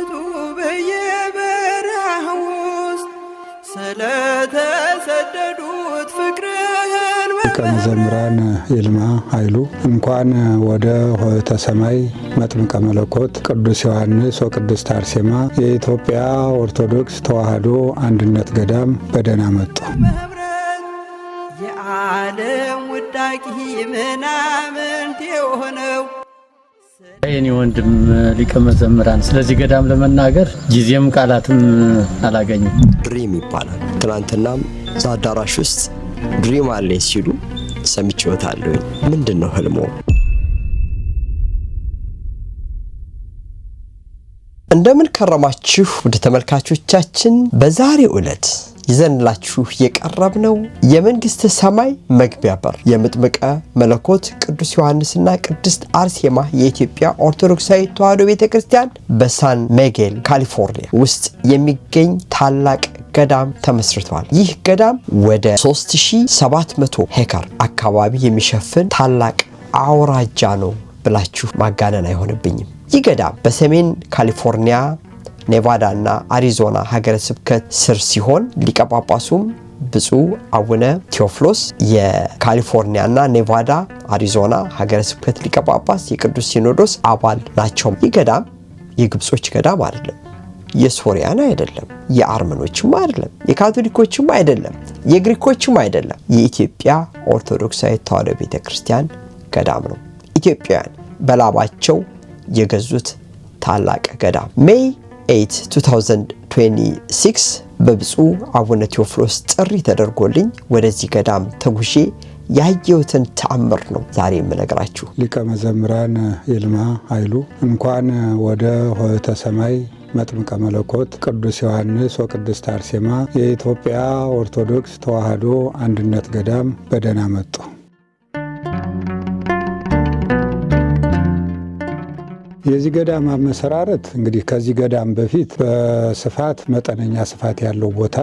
ሰማዕቱ በየበረሃው ውስጥ ስለተሰደዱት ፍቅርህን መዘምራን ይልማ ኃይሉ እንኳን ወደ ሆህተ ሰማይ መጥምቀ መለኮት ቅዱስ ዮሐንስ ወቅድስት አርሴማ የኢትዮጵያ ኦርቶዶክስ ተዋሕዶ አንድነት ገዳም በደህና መጡ። የዓለም ውዳቂ ምናምንት የሆነው የኔ ወንድም ሊቀ መዘምራን ስለዚህ ገዳም ለመናገር ጊዜም ቃላትም አላገኝም። ድሪም ይባላል። ትናንትናም አዳራሽ ውስጥ ድሪም አለ ሲሉ ሰምቼዎታለሁ። ምንድነው ህልሞ? እንደምን ከረማችሁ ውድ ተመልካቾቻችን። በዛሬው ዕለት ይዘንላችሁ የቀረብነው የመንግስተ ሰማይ መግቢያ በር የመጥምቀ መለኮት ቅዱስ ዮሐንስና ቅድስት አርሴማ የኢትዮጵያ ኦርቶዶክሳዊ ተዋሕዶ ቤተክርስቲያን በሳን ሚጌል ካሊፎርኒያ ውስጥ የሚገኝ ታላቅ ገዳም ተመስርቷል። ይህ ገዳም ወደ 3700 ሄክታር አካባቢ የሚሸፍን ታላቅ አውራጃ ነው ብላችሁ ማጋነን አይሆንብኝም። ይህ ገዳም በሰሜን ካሊፎርኒያ ኔቫዳ እና አሪዞና ሀገረ ስብከት ስር ሲሆን ሊቀ ጳጳሱም ብፁዕ አቡነ ቴዎፍሎስ የካሊፎርኒያ እና ኔቫዳ አሪዞና ሀገረ ስብከት ሊቀ ጳጳስ የቅዱስ ሲኖዶስ አባል ናቸው። ይህ ገዳም የግብጾች ገዳም አይደለም፣ የሶሪያን አይደለም፣ የአርመኖችም አይደለም፣ የካቶሊኮችም አይደለም፣ የግሪኮችም አይደለም። የኢትዮጵያ ኦርቶዶክሳዊ ተዋሕዶ ቤተክርስቲያን ገዳም ነው። ኢትዮጵያውያን በላባቸው የገዙት ታላቅ ገዳም ሜይ 8 2026 በብፁዕ አቡነ ቴዎፍሎስ ጥሪ ተደርጎልኝ ወደዚህ ገዳም ተጉዤ ያየሁትን ተአምር ነው ዛሬ የምነግራችሁ። ሊቀ መዘምራን ይልማ ኃይሉ እንኳን ወደ ሆህተ ሰማይ መጥምቀ መለኮት ቅዱስ ዮሐንስ ወቅድስት አርሴማ የኢትዮጵያ ኦርቶዶክስ ተዋሕዶ አንድነት ገዳም በደህና መጡ። የዚህ ገዳም አመሰራረት እንግዲህ ከዚህ ገዳም በፊት በስፋት መጠነኛ ስፋት ያለው ቦታ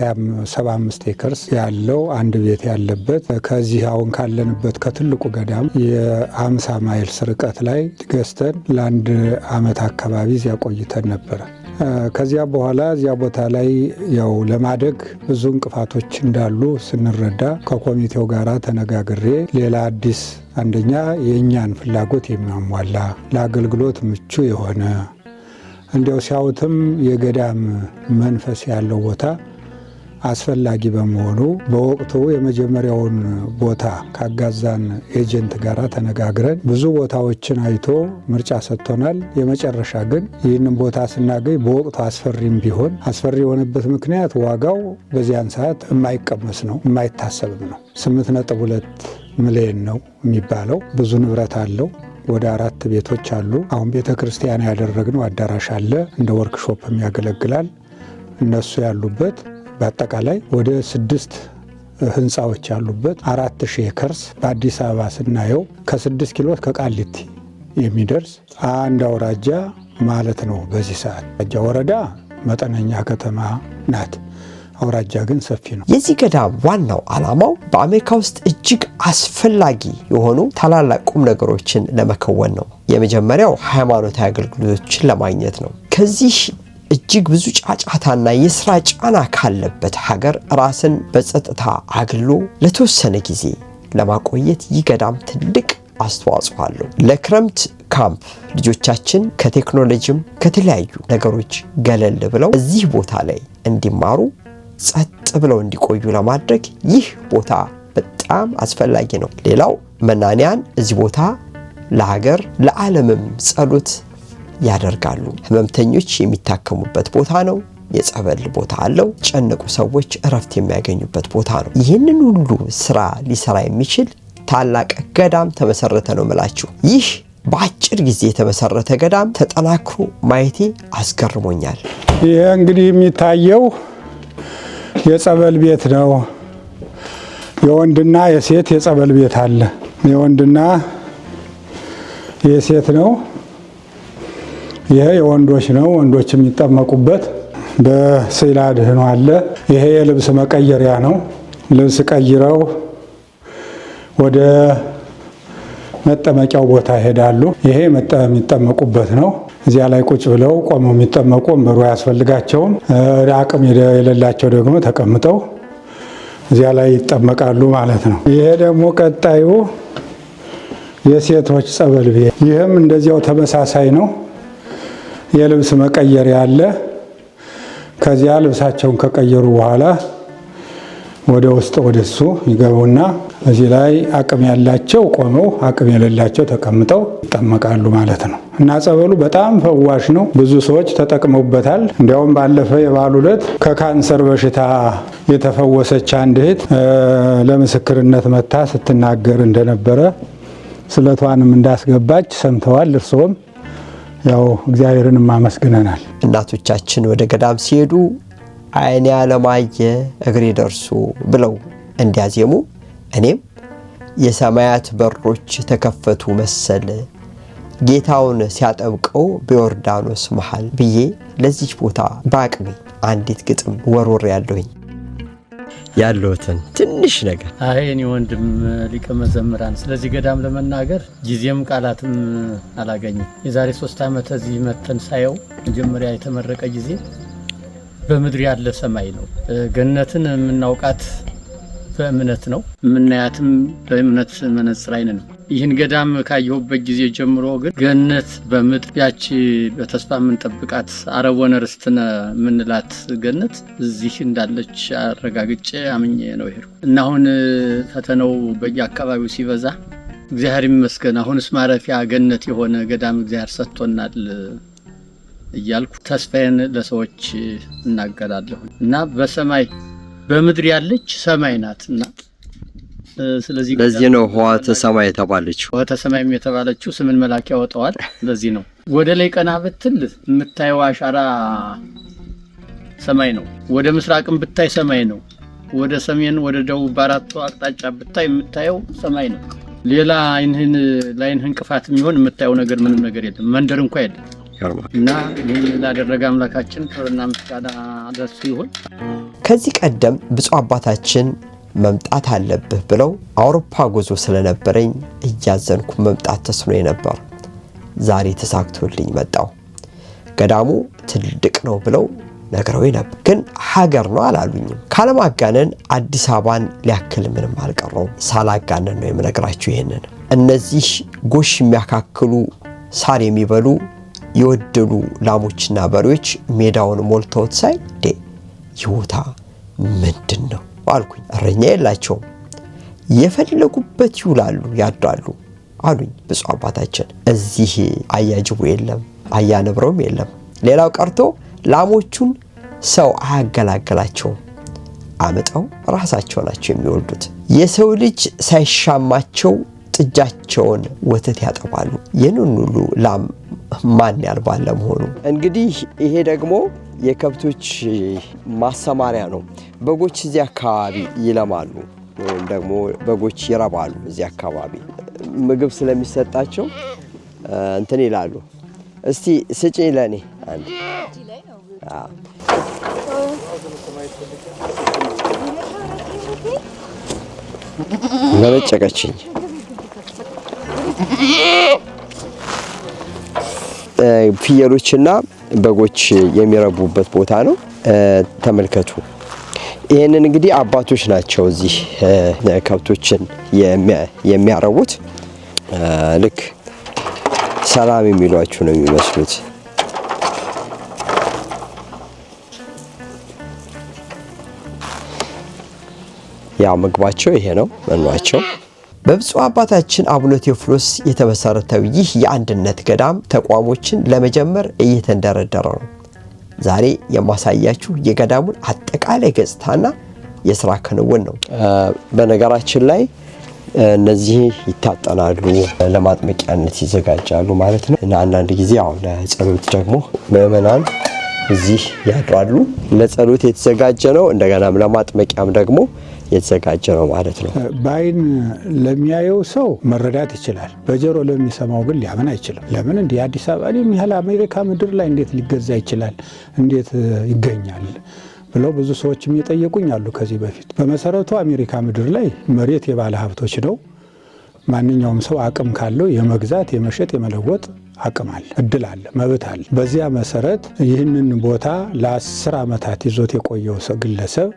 75 ኤከርስ ያለው አንድ ቤት ያለበት ከዚህ አሁን ካለንበት ከትልቁ ገዳም የ50 ማይልስ ርቀት ላይ ገዝተን ለአንድ ዓመት አካባቢ እዚያ ቆይተን ነበረ። ከዚያ በኋላ እዚያ ቦታ ላይ ያው ለማደግ ብዙ እንቅፋቶች እንዳሉ ስንረዳ ከኮሚቴው ጋር ተነጋግሬ ሌላ አዲስ አንደኛ የእኛን ፍላጎት የሚያሟላ ለአገልግሎት ምቹ የሆነ እንዲያው ሲያዩትም የገዳም መንፈስ ያለው ቦታ አስፈላጊ በመሆኑ በወቅቱ የመጀመሪያውን ቦታ ካጋዛን ኤጀንት ጋር ተነጋግረን ብዙ ቦታዎችን አይቶ ምርጫ ሰጥቶናል። የመጨረሻ ግን ይህንን ቦታ ስናገኝ በወቅቱ አስፈሪም ቢሆን አስፈሪ የሆነበት ምክንያት ዋጋው በዚያን ሰዓት የማይቀመስ ነው፣ የማይታሰብም ነው። 8.2 ሚሊዮን ነው የሚባለው። ብዙ ንብረት አለው። ወደ 4 ቤቶች አሉ። አሁን ቤተ ክርስቲያን ያደረግነው አዳራሽ አለ፣ እንደ ወርክሾፕም ያገለግላል። እነሱ ያሉበት በአጠቃላይ ወደ 6 ህንፃዎች ያሉበት 4000 ኤከርስ በአዲስ አበባ ስናየው ከ6 ኪሎ ከቃሊቲ የሚደርስ አንድ አውራጃ ማለት ነው። በዚህ ሰዓት ወረዳ መጠነኛ ከተማ ናት፣ አውራጃ ግን ሰፊ ነው። የዚህ ገዳም ዋናው ዓላማው በአሜሪካ ውስጥ እጅግ አስፈላጊ የሆኑ ታላላቅ ቁም ነገሮችን ለመከወን ነው። የመጀመሪያው ሃይማኖታዊ አገልግሎቶችን ለማግኘት ነው። ከዚህ እጅግ ብዙ ጫጫታና የሥራ ጫና ካለበት ሀገር ራስን በጸጥታ አግልሎ ለተወሰነ ጊዜ ለማቆየት ይህ ገዳም ትልቅ አስተዋጽኦ አለው። ለክረምት ካምፕ ልጆቻችን ከቴክኖሎጂም ከተለያዩ ነገሮች ገለል ብለው እዚህ ቦታ ላይ እንዲማሩ ጸጥ ብለው እንዲቆዩ ለማድረግ ይህ ቦታ በጣም አስፈላጊ ነው። ሌላው መናንያን እዚህ ቦታ ለሀገር ለዓለምም ጸሎት ያደርጋሉ። ህመምተኞች የሚታከሙበት ቦታ ነው። የጸበል ቦታ አለው። ጨነቁ ሰዎች እረፍት የሚያገኙበት ቦታ ነው። ይህንን ሁሉ ስራ ሊሰራ የሚችል ታላቅ ገዳም ተመሰረተ ነው የምላችሁ። ይህ በአጭር ጊዜ የተመሰረተ ገዳም ተጠናክሮ ማየቴ አስገርሞኛል። ይህ እንግዲህ የሚታየው የጸበል ቤት ነው። የወንድና የሴት የጸበል ቤት አለ። የወንድና የሴት ነው። ይሄ የወንዶች ነው፣ ወንዶች የሚጠመቁበት በስዕል አድህኖ አለ። ይሄ የልብስ መቀየሪያ ነው። ልብስ ቀይረው ወደ መጠመቂያው ቦታ ይሄዳሉ። ይሄ የሚጠመቁበት ነው። እዚያ ላይ ቁጭ ብለው ቆመው የሚጠመቁ ወንበሩ አያስፈልጋቸውም። አቅም የሌላቸው ደግሞ ተቀምጠው እዚያ ላይ ይጠመቃሉ ማለት ነው። ይሄ ደግሞ ቀጣዩ የሴቶች ጸበል ቤት። ይህም እንደዚያው ተመሳሳይ ነው። የልብስ መቀየሪያ አለ። ከዚያ ልብሳቸውን ከቀየሩ በኋላ ወደ ውስጥ ወደሱ ይገቡና እዚህ ላይ አቅም ያላቸው ቆመው አቅም የሌላቸው ተቀምጠው ይጠመቃሉ ማለት ነው። እና ጸበሉ በጣም ፈዋሽ ነው። ብዙ ሰዎች ተጠቅመውበታል። እንዲያውም ባለፈ የበዓሉ ዕለት ከካንሰር በሽታ የተፈወሰች አንድ እህት ለምስክርነት መታ ስትናገር እንደነበረ ስለቷንም እንዳስገባች ሰምተዋል። እርስዎም ያው እግዚአብሔርን ማመስግነናል። እናቶቻችን ወደ ገዳም ሲሄዱ ዓይኔ ያለማየ እግሬ ደርሶ ብለው እንዲያዜሙ እኔም የሰማያት በሮች ተከፈቱ መሰል ጌታውን ሲያጠምቀው በዮርዳኖስ መሃል ብዬ ለዚች ቦታ በአቅሜ አንዲት ግጥም ወርወር ያለሁትን ትንሽ ነገር። አይ እኔ ወንድም ሊቀ መዘምራን ስለዚህ ገዳም ለመናገር ጊዜም ቃላትም አላገኝም። የዛሬ 3 ዓመት እዚህ መተን ሳየው መጀመሪያ የተመረቀ ጊዜ በምድር ያለ ሰማይ ነው። ገነትን የምናውቃት በእምነት ነው፣ የምናያትም በእምነት መነጽር አይን ነው። ይህን ገዳም ካየሁበት ጊዜ ጀምሮ ግን ገነት በምድር ያቺ በተስፋ የምንጠብቃት አረቦነ ርስትነ የምንላት ገነት እዚህ እንዳለች አረጋግጬ አምኜ ነው ይሄድ እና አሁን ፈተናው በየአካባቢው ሲበዛ እግዚአብሔር ይመስገን አሁንስ ማረፊያ ገነት የሆነ ገዳም እግዚአብሔር ሰጥቶናል እያልኩ ተስፋዬን ለሰዎች እናገራለሁ። እና በሰማይ በምድር ያለች ሰማይ ናትና ስለዚህ ለዚህ ነው ሆዋተ ሰማይ የተባለችው። ሆዋተ ሰማይም የተባለችው ስምን መልአክ ያወጣዋል። ለዚህ ነው ወደ ላይ ቀና ብትል የምታየው አሻራ ሰማይ ነው። ወደ ምስራቅም ብታይ ሰማይ ነው። ወደ ሰሜን ወደ ደቡብ በአራቱ አቅጣጫ ብታይ የምታየው ሰማይ ነው። ሌላ ላይንህን እንቅፋት የሚሆን የምታየው ነገር ምንም ነገር የለም። መንደር እንኳን የለም። እና ይህን ላደረገ አምላካችን ክብርና ምስጋና ለእሱ ይሁን። ከዚህ ቀደም ብፁዕ አባታችን መምጣት አለብህ ብለው አውሮፓ ጉዞ ስለነበረኝ እያዘንኩ መምጣት ተስኖኝ ነበር። ዛሬ ተሳክቶልኝ መጣሁ። ገዳሙ ትልቅ ነው ብለው ነግረውኝ ነበር፣ ግን ሀገር ነው አላሉኝም። ካለማጋነን አዲስ አበባን ሊያክል ምንም አልቀረውም። ሳላጋነን ነው የምነግራችሁ። ይሄንን እነዚህ ጎሽ የሚያካክሉ ሳር የሚበሉ የወደሉ ላሞችና በሬዎች ሜዳውን ሞልተውት ሳይ ይሁታ ምንድን ነው አልኩኝ። እረኛ የላቸውም፣ የፈለጉበት ይውላሉ ያድራሉ አሉኝ ብፁዕ አባታችን። እዚህ አያጅቡ የለም፣ አያነብረውም የለም። ሌላው ቀርቶ ላሞቹን ሰው አያገላግላቸውም፣ አመጣው ራሳቸው ናቸው የሚወልዱት። የሰው ልጅ ሳይሻማቸው ጥጃቸውን ወተት ያጠባሉ። ይህንን ሁሉ ላም ማን ያልባል ለመሆኑ? እንግዲህ ይሄ ደግሞ የከብቶች ማሰማሪያ ነው። በጎች እዚህ አካባቢ ይለማሉ ወይም ደግሞ በጎች ይረባሉ። እዚህ አካባቢ ምግብ ስለሚሰጣቸው እንትን ይላሉ። እስቲ ስጪኝ ለኔ አንድ። መለጨቀችኝ። ፍየሎችና በጎች የሚረቡበት ቦታ ነው። ተመልከቱ። ይህንን እንግዲህ አባቶች ናቸው እዚህ ከብቶችን የሚያረቡት። ልክ ሰላም የሚሏችሁ ነው የሚመስሉት። ያው ምግባቸው ይሄ ነው መኗቸው። በብፁዕ አባታችን አቡነ ቴዎፍሎስ የተመሰረተው ይህ የአንድነት ገዳም ተቋሞችን ለመጀመር እየተንደረደረ ነው። ዛሬ የማሳያችሁ የገዳሙን አጠቃላይ ገጽታና የሥራ ክንውን ነው። በነገራችን ላይ እነዚህ ይታጠናሉ፣ ለማጥመቂያነት ይዘጋጃሉ ማለት ነው። እና አንዳንድ ጊዜ ያው ለጸሎት ደግሞ ምእመናን እዚህ ያድራሉ። ለጸሎት የተዘጋጀ ነው። እንደገናም ለማጥመቂያም ደግሞ የተዘጋጀ ነው ማለት ነው። በአይን ለሚያየው ሰው መረዳት ይችላል፣ በጆሮ ለሚሰማው ግን ሊያምን አይችልም። ለምን እንዲህ አዲስ አበባ የሚያህል አሜሪካ ምድር ላይ እንዴት ሊገዛ ይችላል? እንዴት ይገኛል ብለው ብዙ ሰዎችም የጠየቁኝ አሉ ከዚህ በፊት። በመሰረቱ አሜሪካ ምድር ላይ መሬት የባለ ሀብቶች ነው። ማንኛውም ሰው አቅም ካለው የመግዛት የመሸጥ የመለወጥ አቅም አለ፣ እድል አለ፣ መብት አለ። በዚያ መሰረት ይህንን ቦታ ለ10 ዓመታት ይዞት የቆየው ሰው ግለሰብ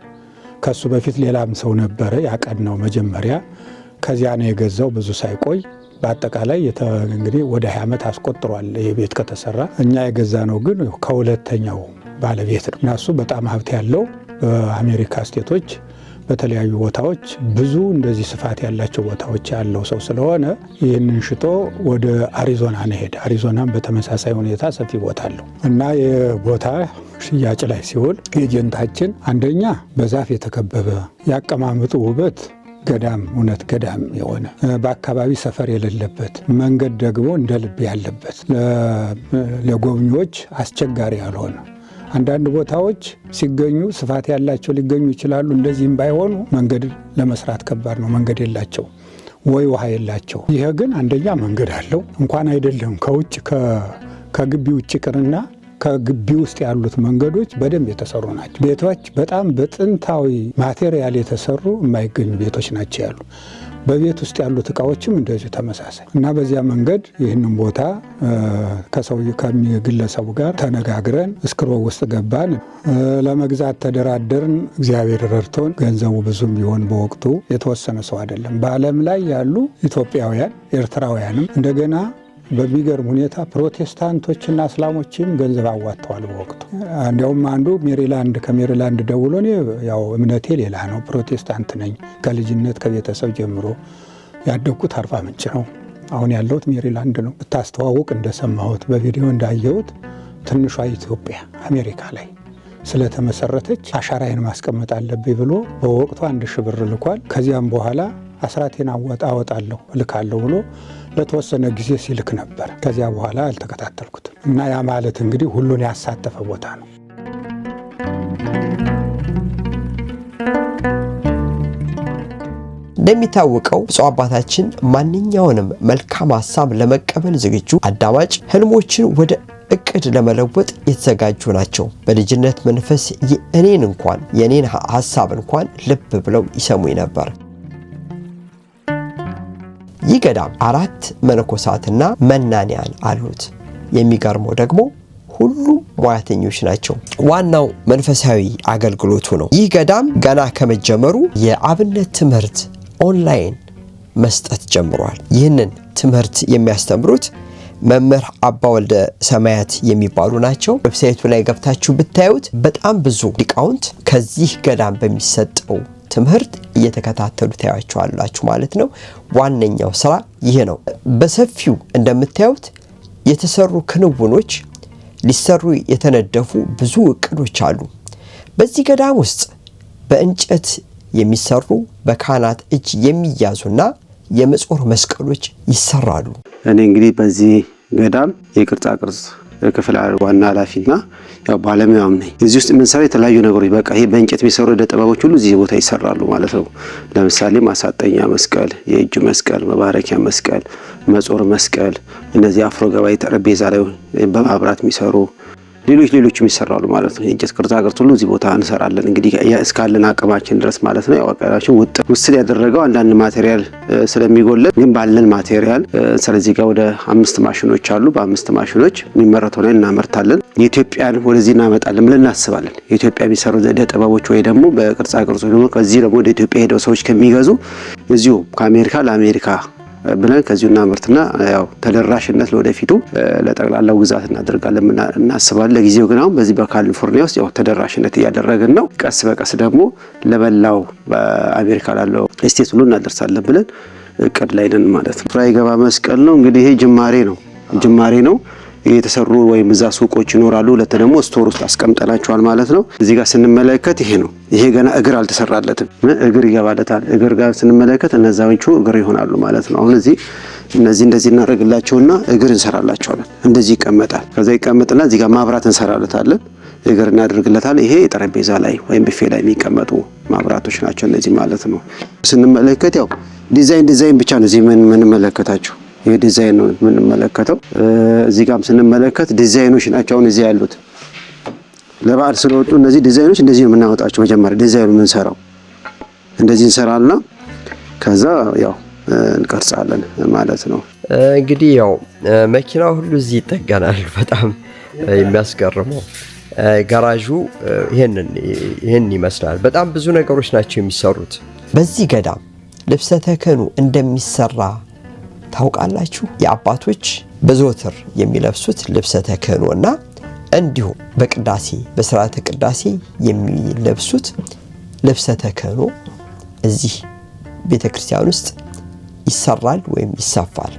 ከሱ በፊት ሌላም ሰው ነበረ ያቀናው መጀመሪያ። ከዚያ ነው የገዛው ብዙ ሳይቆይ። በአጠቃላይ እንግዲህ ወደ 20 ዓመት አስቆጥሯል ይሄ ቤት ከተሰራ። እኛ የገዛ ነው ግን ከሁለተኛው ባለቤት ነው እና እሱ በጣም ሀብት ያለው በአሜሪካ ስቴቶች በተለያዩ ቦታዎች ብዙ እንደዚህ ስፋት ያላቸው ቦታዎች ያለው ሰው ስለሆነ ይህንን ሽጦ ወደ አሪዞና ነው ሄደ። አሪዞናም በተመሳሳይ ሁኔታ ሰፊ ቦታ አለው እና የቦታ ሽያጭ ላይ ሲውል ኤጀንታችን አንደኛ በዛፍ የተከበበ ያቀማመጡ ውበት ገዳም እውነት ገዳም የሆነ በአካባቢ ሰፈር የሌለበት መንገድ ደግሞ እንደ ልብ ያለበት ለጎብኚዎች አስቸጋሪ ያልሆነ አንዳንድ ቦታዎች ሲገኙ ስፋት ያላቸው ሊገኙ ይችላሉ። እንደዚህም ባይሆኑ መንገድ ለመስራት ከባድ ነው። መንገድ የላቸው ወይ ውሃ የላቸው። ይሄ ግን አንደኛ መንገድ አለው። እንኳን አይደለም ከውጭ ከግቢ ውጭ ቅርና ከግቢ ውስጥ ያሉት መንገዶች በደንብ የተሰሩ ናቸው። ቤቶች በጣም በጥንታዊ ማቴሪያል የተሰሩ የማይገኙ ቤቶች ናቸው ያሉ። በቤት ውስጥ ያሉት እቃዎችም እንደዚሁ ተመሳሳይ እና በዚያ መንገድ ይህንን ቦታ ከግለሰቡ ጋር ተነጋግረን እስክሮ ውስጥ ገባን። ለመግዛት ተደራደርን። እግዚአብሔር ረድቶን ገንዘቡ ብዙም ቢሆን በወቅቱ የተወሰነ ሰው አይደለም። በዓለም ላይ ያሉ ኢትዮጵያውያን ኤርትራውያንም እንደገና በሚገርም ሁኔታ ፕሮቴስታንቶችና እስላሞችም ገንዘብ አዋጥተዋል በወቅቱ። እንዲያውም አንዱ ከሜሪላንድ ደውሎ እኔ ያው እምነቴ ሌላ ነው፣ ፕሮቴስታንት ነኝ፣ ከልጅነት ከቤተሰብ ጀምሮ ያደግኩት አርባ ምንጭ ነው፣ አሁን ያለሁት ሜሪላንድ ነው። ብታስተዋውቅ እንደሰማሁት በቪዲዮ እንዳየሁት ትንሿ ኢትዮጵያ አሜሪካ ላይ ስለተመሰረተች አሻራዬን ማስቀመጥ አለብኝ ብሎ በወቅቱ 1000 ብር ልኳል። ከዚያም በኋላ አስራቴን አወጣለሁ እልካለሁ ብሎ ለተወሰነ ጊዜ ሲልክ ነበር። ከዚያ በኋላ አልተከታተልኩትም እና ያ ማለት እንግዲህ ሁሉን ያሳተፈ ቦታ ነው። እንደሚታወቀው ብፁዕ አባታችን ማንኛውንም መልካም ሀሳብ ለመቀበል ዝግጁ፣ አዳማጭ፣ ህልሞችን ወደ እቅድ ለመለወጥ የተዘጋጁ ናቸው። በልጅነት መንፈስ የኔን ሀሳብ እንኳን ልብ ብለው ይሰሙኝ ነበር። ይህ ገዳም 4 መነኮሳትና መናንያን አሉት። የሚገርመው ደግሞ ሁሉም ሙያተኞች ናቸው። ዋናው መንፈሳዊ አገልግሎቱ ነው። ይህ ገዳም ገና ከመጀመሩ የአብነት ትምህርት ኦንላይን መስጠት ጀምሯል። ይህንን ትምህርት የሚያስተምሩት መምህር አባ ወልደ ሰማያት የሚባሉ ናቸው። ዌብሳይቱ ላይ ገብታችሁ ብታዩት በጣም ብዙ ሊቃውንት ከዚህ ገዳም በሚሰጠው ትምህርት እየተከታተሉ ታያቸዋላችሁ ማለት ነው። ዋነኛው ስራ ይሄ ነው። በሰፊው እንደምታዩት የተሰሩ ክንውኖች፣ ሊሰሩ የተነደፉ ብዙ እቅዶች አሉ። በዚህ ገዳም ውስጥ በእንጨት የሚሰሩ በካህናት እጅ የሚያዙና የመጾር መስቀሎች ይሰራሉ። እኔ እንግዲህ በዚህ ገዳም የቅርጻ ቅርጽ ክፍል ዋና ኃላፊና ያው ባለሙያም ነኝ። እዚህ ውስጥ የምንሰራው የተለያዩ ነገሮች በቃ ይሄ በእንጨት የሚሰሩ ዕደ ጥበቦች ሁሉ እዚህ ቦታ ይሰራሉ ማለት ነው። ለምሳሌ ማሳጠኛ መስቀል፣ የእጅ መስቀል፣ መባረኪያ መስቀል፣ መጾር መስቀል፣ እነዚህ አፍሮ ገባይ ጠረጴዛ ላይ በማብራት የሚሰሩ ሌሎችም ይሰራሉ ማለት ነው። የእንጨት ቅርጻ ቅርጽ ሁሉ እዚህ ቦታ እንሰራለን እንግዲህ እስካለን አቅማችን ድረስ ማለት ነው። ያው አቀራችን ውስጥ ያደረገው አንዳንድ ማቴሪያል ስለሚጎለን ግን ባለን ማቴሪያል ስለዚህ ጋር ወደ 5 ማሽኖች አሉ። በ5 ማሽኖች የሚመረተው ላይ እናመርታለን። የኢትዮጵያን ወደዚህ እናመጣለን ብለን እናስባለን። የኢትዮጵያ የሚሰሩ ዕደ ጥበቦች ወይ ደግሞ በቅርጻ ቅርጽ ደግሞ ከዚህ ደግሞ ወደ ኢትዮጵያ ሄደው ሰዎች ከሚገዙ እዚሁ ከአሜሪካ ለአሜሪካ ብለን ከዚሁ እናመርትና ያው ተደራሽነት ለወደፊቱ ለጠቅላላው ግዛት እናደርጋለን እናስባለን። ለጊዜው ግን አሁን በዚህ በካሊፎርኒያ ውስጥ ያው ተደራሽነት እያደረግን ነው። ቀስ በቀስ ደግሞ ለበላው በአሜሪካ ላለው ስቴት ሁሉ እናደርሳለን ብለን እቅድ ላይ ነን ማለት ነው። ፍራይ ገባ መስቀል ነው እንግዲህ ይሄ ጅማሬ ነው። የተሰሩ ወይም እዛ ሱቆች ይኖራሉ። ሁለት ደግሞ ስቶር ውስጥ አስቀምጠናቸዋል ማለት ነው። እዚህ ጋር ስንመለከት ይሄ ነው። ይሄ ገና እግር አልተሰራለትም። እግር ይገባለታል። እግር ጋር ስንመለከት እነዛዎቹ እግር ይሆናሉ ማለት ነው። አሁን እነዚህ እንደዚህ እናደርግላቸውና እግር እንሰራላቸዋለን። እንደዚህ ይቀመጣል። ከዛ ይቀመጥና እዚህ ጋር ማብራት እንሰራለታለን። እግር እናደርግለታለን። ይሄ ጠረጴዛ ላይ ወይም ቢፌ ላይ የሚቀመጡ ማብራቶች ናቸው እነዚህ ማለት ነው። ስንመለከት ያው ዲዛይን ብቻ ነው እዚህ የምንመለከታቸው። ይሄ ዲዛይን ነው የምንመለከተው። እዚህ ጋርም ስንመለከት ዲዛይኖች ናቸው አሁን እዚህ ያሉት። ለበዓል ስለወጡ እነዚህ ዲዛይኖች እንደዚህ ነው የምናወጣቸው። መጀመሪያ ዲዛይኑ የምንሰራው እንደዚህ እንሰራልና ከዛ ያው እንቀርጻለን ማለት ነው። እንግዲህ ያው መኪናው ሁሉ እዚህ ይጠገናል። በጣም የሚያስገርመው ጋራዡ ይህን ይመስላል። በጣም ብዙ ነገሮች ናቸው የሚሰሩት። በዚህ ገዳም ልብሰ ተክህኖ እንደሚሰራ ታውቃላችሁ? የአባቶች በዘወትር የሚለብሱት ልብሰ ተክህኖ እና እንዲሁም በቅዳሴ በስርዓተ ቅዳሴ የሚለብሱት ልብሰ ተክህኖ እዚህ ቤተክርስቲያን ውስጥ ይሰራል ወይም ይሰፋል።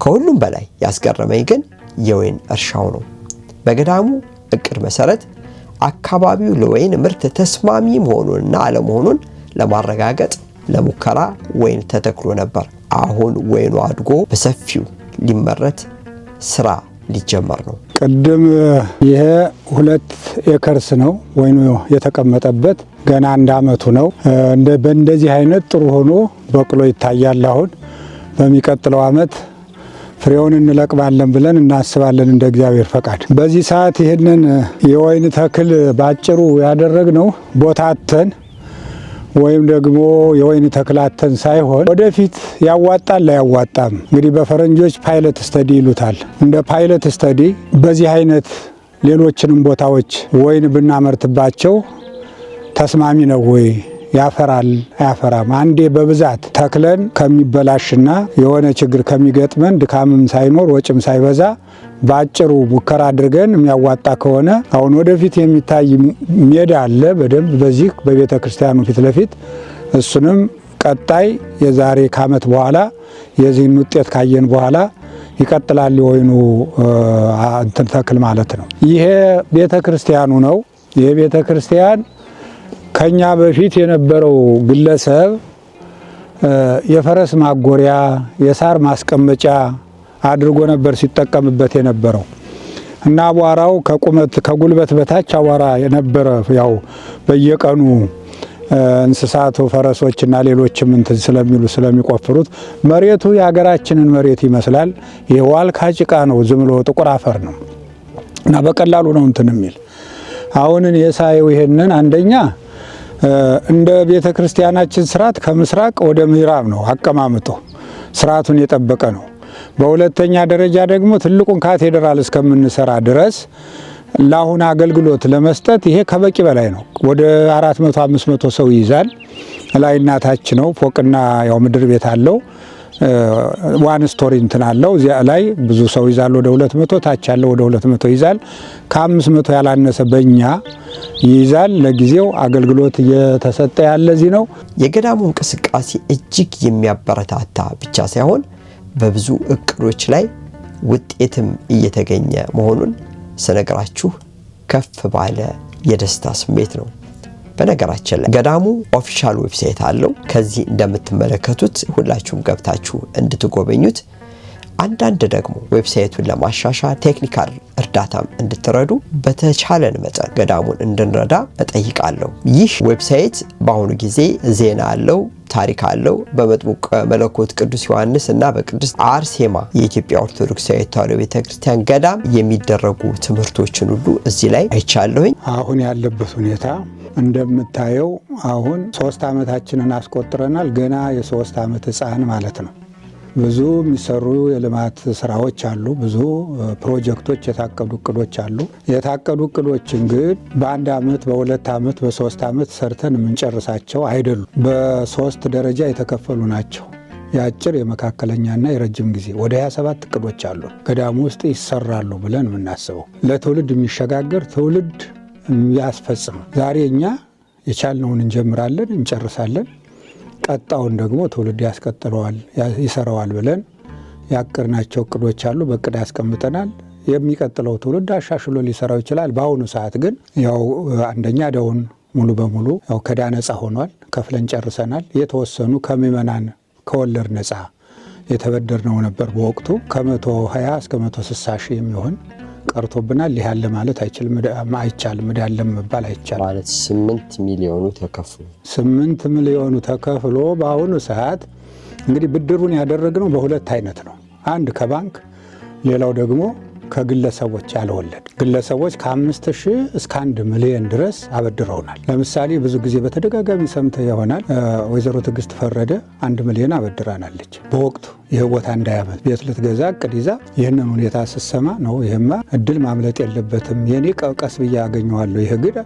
ከሁሉም በላይ ያስገረመኝ ግን የወይን እርሻው ነው። በገዳሙ እቅድ መሰረት አካባቢው ለወይን ምርት ተስማሚ መሆኑንና አለመሆኑን ለማረጋገጥ ለሙከራ ወይን ተተክሎ ነበር። አሁን ወይኑ አድጎ በሰፊው ሊመረት ስራ ሊጀመር ነው። ቅድም ይሄ 2 ኤከርስ ነው ወይኑ የተቀመጠበት ገና 1 ዓመቱ ነው። በእንደዚህ አይነት ጥሩ ሆኖ በቅሎ ይታያል። አሁን በሚቀጥለው ዓመት ፍሬውን እንለቅማለን ብለን እናስባለን እንደ እግዚአብሔር ፈቃድ። በዚህ ሰዓት ይህንን የወይን ተክል ባጭሩ ያደረግነው ቦታ አተን ወይም ደግሞ የወይን ተክላተን ሳይሆን ወደፊት ያዋጣል ላያዋጣም እንግዲህ በፈረንጆች ፓይለት ስተዲ ይሉታል። እንደ ፓይለት ስተዲ በዚህ አይነት ሌሎችንም ቦታዎች ወይን ብናመርትባቸው ተስማሚ ነው ወይ፣ ያፈራል አያፈራም፣ አንዴ በብዛት ተክለን ከሚበላሽና የሆነ ችግር ከሚገጥመን ድካምም ሳይኖር ወጭም ሳይበዛ ባጭሩ ሙከራ አድርገን የሚያዋጣ ከሆነ አሁን ወደፊት የሚታይ ሜዳ አለ በደንብ በዚህ በቤተ ክርስቲያኑ ፊት ለፊት እሱንም ቀጣይ የዛሬ ከዓመት በኋላ የዚህን ውጤት ካየን በኋላ ይቀጥላል የወይኑ እንትን ተክል ማለት ነው። ይሄ ቤተ ክርስቲያኑ ነው። ይሄ ቤተ ክርስቲያን ከኛ በፊት የነበረው ግለሰብ የፈረስ ማጎሪያ የሳር ማስቀመጫ አድርጎ ነበር ሲጠቀምበት የነበረው እና አቧራው ከጉልበት በታች አቧራ የነበረ ያው በየቀኑ እንስሳቱ ፈረሶችና ሌሎችም እንትን ስለሚቆፍሩት መሬቱ የሀገራችንን መሬት ይመስላል። የዋልካ ጭቃ ነው፣ ዝም ብሎ ጥቁር አፈር ነው እና በቀላሉ ነው እንትን የሚል። አሁን የሳየው ይሄንን አንደኛ እንደ ቤተ ክርስቲያናችን ስርዓት ከምስራቅ ወደ ምዕራብ ነው አቀማምጦ ስርዓቱን የጠበቀ ነው። በሁለተኛ ደረጃ ደግሞ ትልቁን ካቴድራል እስከምንሰራ ድረስ ለአሁን አገልግሎት ለመስጠት ይሄ ከበቂ በላይ ነው። ወደ 400-500 ሰው ይይዛል። ላይና ታች ነው፣ ፎቅና ያው ምድር ቤት አለው። ዋን ስቶሪ እንትን አለው። እዚያ ላይ ብዙ ሰው ይዛል፣ ወደ 200 ታች ያለው ወደ 200 ይዛል። ከ500 ያላነሰ በእኛ ይይዛል። ለጊዜው አገልግሎት እየተሰጠ ያለ እዚህ ነው። የገዳሙ እንቅስቃሴ እጅግ የሚያበረታታ ብቻ ሳይሆን በብዙ እቅዶች ላይ ውጤትም እየተገኘ መሆኑን ስነግራችሁ ከፍ ባለ የደስታ ስሜት ነው። በነገራችን ላይ ገዳሙ ኦፊሻል ዌብሳይት አለው። ከዚህ እንደምትመለከቱት ሁላችሁም ገብታችሁ እንድትጎበኙት፣ አንዳንድ ደግሞ ዌብሳይቱን ለማሻሻል ቴክኒካል እርዳታም እንድትረዱ በተቻለን መጠን ገዳሙን እንድንረዳ እጠይቃለሁ። ይህ ዌብሳይት በአሁኑ ጊዜ ዜና አለው፣ ታሪክ አለው። በመጥምቀ መለኮት ቅዱስ ዮሐንስ እና በቅድስት አርሴማ የኢትዮጵያ ኦርቶዶክሳዊ ተዋሕዶ ቤተክርስቲያን ገዳም የሚደረጉ ትምህርቶችን ሁሉ እዚህ ላይ አይቻለሁኝ። አሁን ያለበት ሁኔታ እንደምታየው አሁን 3 ዓመታችንን አስቆጥረናል። ገና የ3 ዓመት ሕፃን ማለት ነው። ብዙ የሚሰሩ የልማት ስራዎች አሉ። ብዙ ፕሮጀክቶች፣ የታቀዱ እቅዶች አሉ። የታቀዱ እቅዶችን ግን በ1 ዓመት፣ በ2 ዓመት፣ በ3 ዓመት ሰርተን የምንጨርሳቸው አይደሉም። በ3 ደረጃ የተከፈሉ ናቸው። የአጭር የመካከለኛና የረጅም ጊዜ ወደ 27 እቅዶች አሉ ገዳሙ ውስጥ ይሰራሉ ብለን የምናስበው ለትውልድ የሚሸጋገር ትውልድ ያስፈጽም። ዛሬ እኛ የቻልነውን እንጀምራለን፣ እንጨርሳለን። ቀጣውን ደግሞ ትውልድ ያስቀጥለዋል፣ ይሰራዋል ብለን ያቀድናቸው እቅዶች አሉ። በእቅድ ያስቀምጠናል። የሚቀጥለው ትውልድ አሻሽሎ ሊሰራው ይችላል። በአሁኑ ሰዓት ግን ያው አንደኛ ዕዳውን ሙሉ በሙሉ ያው ከዕዳ ነፃ ሆኗል፣ ከፍለን ጨርሰናል። የተወሰኑ ከምዕመናን ከወለድ ነፃ የተበደርነው ነበር በወቅቱ ከ120 እስከ 160 ሺህ የሚሆን ቀርቶብናል። ይህ ያለ ማለት አይቻልም። ዕዳ ያለም መባል አይቻልም። ማለት 8 ሚሊዮኑ ተከፍሎ 8 ሚሊዮኑ ተከፍሎ በአሁኑ ሰዓት እንግዲህ ብድሩን ያደረግነው በሁለት አይነት ነው። አንድ ከባንክ፣ ሌላው ደግሞ ከግለሰቦች ያልወለድ ግለሰቦች ከ5,000 እስከ 1 ሚሊዮን ድረስ አበድረውናል። ለምሳሌ ብዙ ጊዜ በተደጋጋሚ ሰምተህ ይሆናል ወይዘሮ ትዕግስት ፈረደ 1 ሚሊዮን አበድራናለች። በወቅቱ ይህ ቦታ እንዳያመት ቤት ልትገዛ እቅድ ይዛ ይህንን ሁኔታ ስትሰማ ነው ይህማ እድል ማምለጥ የለበትም የኔ ቀስ ብዬ አገኘዋለሁ ይህ ግዳ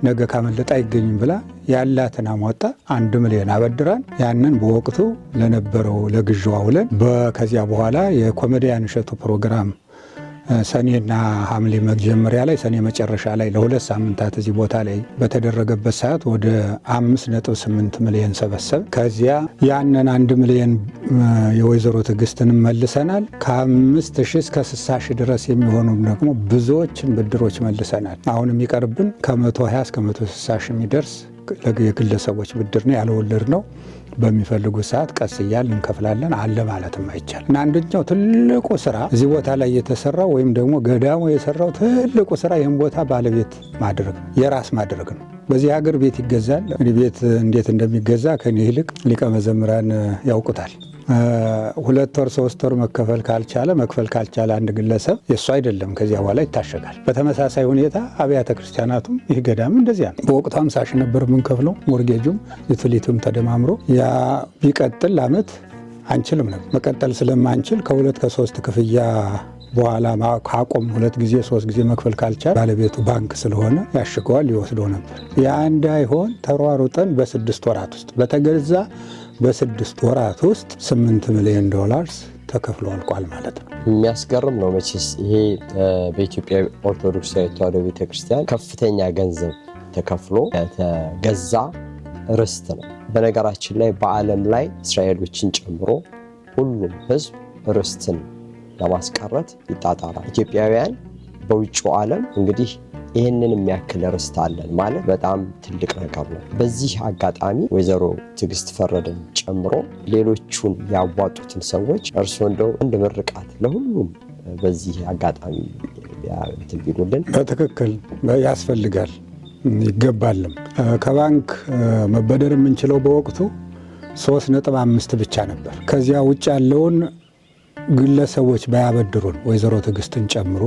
ነገ ካመለጠ አይገኝም ብላ ያላትን አሟጣ 1 ሚሊዮን አበድራን ያንን በወቅቱ ለነበረው ለግዥዋ ውለን ከዚያ በኋላ የኮሜዲያን እሸቱ ፕሮግራም ሰኔና ሐምሌ መጀመሪያ ላይ ሰኔ መጨረሻ ላይ ለ2 ሳምንታት እዚህ ቦታ ላይ በተደረገበት ሰዓት ወደ 5.8 ሚሊዮን ሰበሰብ። ከዚያ ያንን 1 ሚሊዮን የወይዘሮ ትዕግስትን መልሰናል። ከ5,000 እስከ 60,000 ድረስ የሚሆኑ ደግሞ ብዙዎችን ብድሮች መልሰናል። አሁን የሚቀርብን ከ120 እስከ 160,000 የሚደርስ የግለሰቦች ብድር ነው፣ ያለወለድ ነው። በሚፈልጉት ሰዓት ቀስ እያልን እንከፍላለን አለ ማለትም አይቻል እና አንደኛው ትልቁ ስራ እዚህ ቦታ ላይ የተሰራው ወይም ደግሞ ገዳሙ የሰራው ትልቁ ስራ ይህን ቦታ ባለቤት ማድረግ የራስ ማድረግ ነው። በዚህ ሀገር ቤት ይገዛል። ቤት እንዴት እንደሚገዛ ከኔ ይልቅ ሊቀ መዘምራን ያውቁታል። 2 ወር 3 ወር መክፈል ካልቻለ አንድ ግለሰብ የእሱ አይደለም፣ ከዚያ በኋላ ይታሸጋል። በተመሳሳይ ሁኔታ አብያተ ክርስቲያናቱም ይህ ገዳም እንደዚያ ነው። በወቅቱ 50,000 ነበር የምንከፍለው። ሞርጌጁም ዩቲሊቲውም ተደማምሮ ያ ቢቀጥል ለዓመት አንችልም ነበር። መቀጠል ስለማንችል ከ2 ከ3 ክፍያ በኋላ ካቆም 2 ጊዜ 3 ጊዜ መክፈል ካልቻለ ባለቤቱ ባንክ ስለሆነ ያሽገዋል፣ ይወስደው ነበር። ያ እንዳይሆን ተሯሩጠን በ6 ወራት ውስጥ በተገዛ በ6 ወራት ውስጥ $8 ሚሊዮን ተከፍሎ አልቋል ማለት ነው። የሚያስገርም ነው መቼስ ይሄ በኢትዮጵያ ኦርቶዶክስ ተዋሕዶ ቤተክርስቲያን ከፍተኛ ገንዘብ ተከፍሎ የተገዛ ርስት ነው። በነገራችን ላይ በዓለም ላይ እስራኤሎችን ጨምሮ ሁሉም ሕዝብ ርስትን ለማስቀረት ይጣጣራል። ኢትዮጵያውያን በውጭው ዓለም እንግዲህ ይህንን የሚያክል ርስት አለን ማለት በጣም ትልቅ ነገር ነው። በዚህ አጋጣሚ ወይዘሮ ትዕግስት ፈረደን ጨምሮ ሌሎቹን ያዋጡትን ሰዎች እርስዎ እንደው አንድ ምርቃት ለሁሉም በዚህ አጋጣሚ ቢሉልን። በትክክል ያስፈልጋል ይገባልም። ከባንክ መበደር የምንችለው በወቅቱ 3.5 ብቻ ነበር። ከዚያ ውጭ ያለውን ግለሰቦች ባያበድሩን ወይዘሮ ትዕግስትን ጨምሮ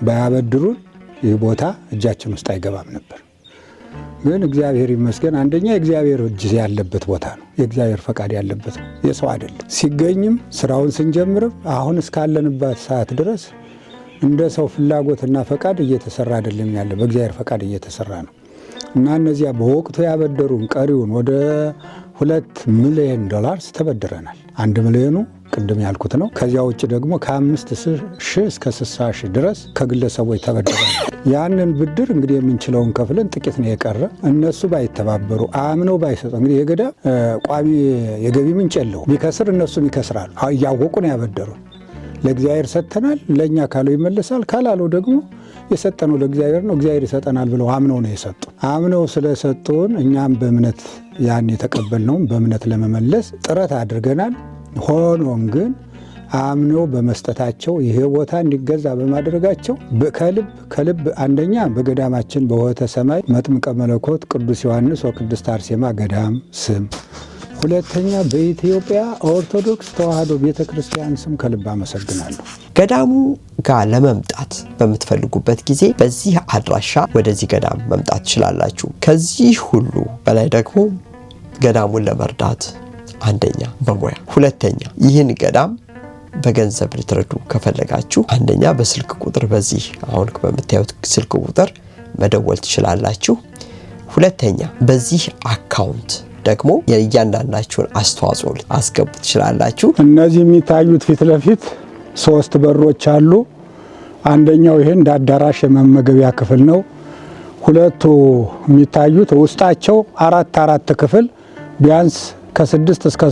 ባያበድሩን ይህ ቦታ እጃችን ውስጥ አይገባም ነበር። ግን እግዚአብሔር ይመስገን አንደኛ የእግዚአብሔር እጅ ያለበት ቦታ ነው። የእግዚአብሔር ፈቃድ ያለበት ነው፣ የሰው አይደለም። ሲገኝም ስራውን ስንጀምርም አሁን እስካለንበት ሰዓት ድረስ እንደ ሰው ፍላጎትና ፈቃድ እየተሰራ አይደለም ያለ፣ በእግዚአብሔር ፈቃድ እየተሰራ ነው እና እነዚያ በወቅቱ ያበደሩን ቀሪውን ወደ $2 ሚሊዮን ተበድረናል። 1 ሚሊዮኑ ቅድም ያልኩት ነው። ከዚያ ውጭ ደግሞ ከ5,000 እስከ 60,000 ድረስ ከግለሰቦች ተበድረናል። ያንን ብድር እንግዲህ የምንችለውን ከፍለን ጥቂት ነው የቀረ። እነሱ ባይተባበሩ አምነው ባይሰጡ እንግዲህ የገዳ ቋሚ የገቢ ምንጭ የለው፣ ቢከስር እነሱም ይከስራሉ። እያወቁ ነው ያበደሩን። ለእግዚአብሔር ሰጥተናል፣ ለእኛ ካለው ይመለሳል፣ ካላለው ደግሞ የሰጠነው ለእግዚአብሔር ነው፣ እግዚአብሔር ይሰጠናል ብለው አምነው ነው የሰጡ። አምነው ስለሰጡን እኛም በእምነት ያን የተቀበልነውን በእምነት ለመመለስ ጥረት አድርገናል። ሆኖም ግን አምነው በመስጠታቸው ይሄ ቦታ እንዲገዛ በማድረጋቸው ከልብ አንደኛ በገዳማችን በሆተ ሰማይ መጥምቀ መለኮት ቅዱስ ዮሐንስ ወቅድስት አርሴማ ገዳም ስም፣ ሁለተኛ በኢትዮጵያ ኦርቶዶክስ ተዋሕዶ ቤተክርስቲያን ስም ከልብ አመሰግናለሁ። ገዳሙ ጋር ለመምጣት በምትፈልጉበት ጊዜ በዚህ አድራሻ ወደዚህ ገዳም መምጣት ትችላላችሁ። ከዚህ ሁሉ በላይ ደግሞ ገዳሙን ለመርዳት አንደኛ በሙያ፣ ሁለተኛ ይህን ገዳም በገንዘብ ልትረዱ ከፈለጋችሁ አንደኛ በስልክ ቁጥር በዚህ አሁን በምታዩት ስልክ ቁጥር መደወል ትችላላችሁ። ሁለተኛ በዚህ አካውንት ደግሞ የእያንዳንዳችሁን አስተዋጽኦ አስገቡ ትችላላችሁ። እነዚህ የሚታዩት ፊት ለፊት 3 በሮች አሉ። አንደኛው ይሄ እንደ አዳራሽ የመመገቢያ ክፍል ነው። ሁለቱ የሚታዩት ውስጣቸው 4 ክፍል ቢያንስ ከ6 እስከ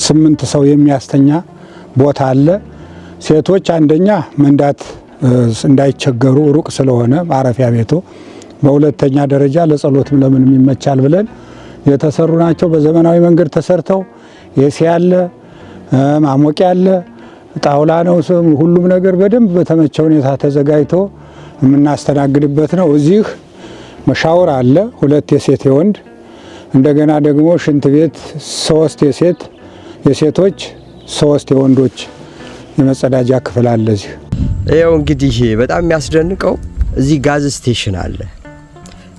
8 ሰው የሚያስተኛ ቦታ አለ። ሴቶች አንደኛ መንዳት እንዳይቸገሩ ሩቅ ስለሆነ ማረፊያ ቤቱ፣ በሁለተኛ ደረጃ ለጸሎትም ለምንም ይመቻል ብለን የተሰሩ ናቸው። በዘመናዊ መንገድ ተሰርተው ኤሲ አለ፣ ማሞቂያ አለ፣ ጣውላ ነው። ሁሉም ነገር በደንብ በተመቸ ሁኔታ ተዘጋጅቶ የምናስተናግድበት ነው። እዚህ መሻወር አለ፣ 2 የሴት የወንድ፣ እንደገና ደግሞ ሽንት ቤት 3 የሴቶች 3 የወንዶች የመጸዳጃ ክፍል አለ እዚህ። ይኸው እንግዲህ በጣም የሚያስደንቀው እዚህ ጋዝ ስቴሽን አለ።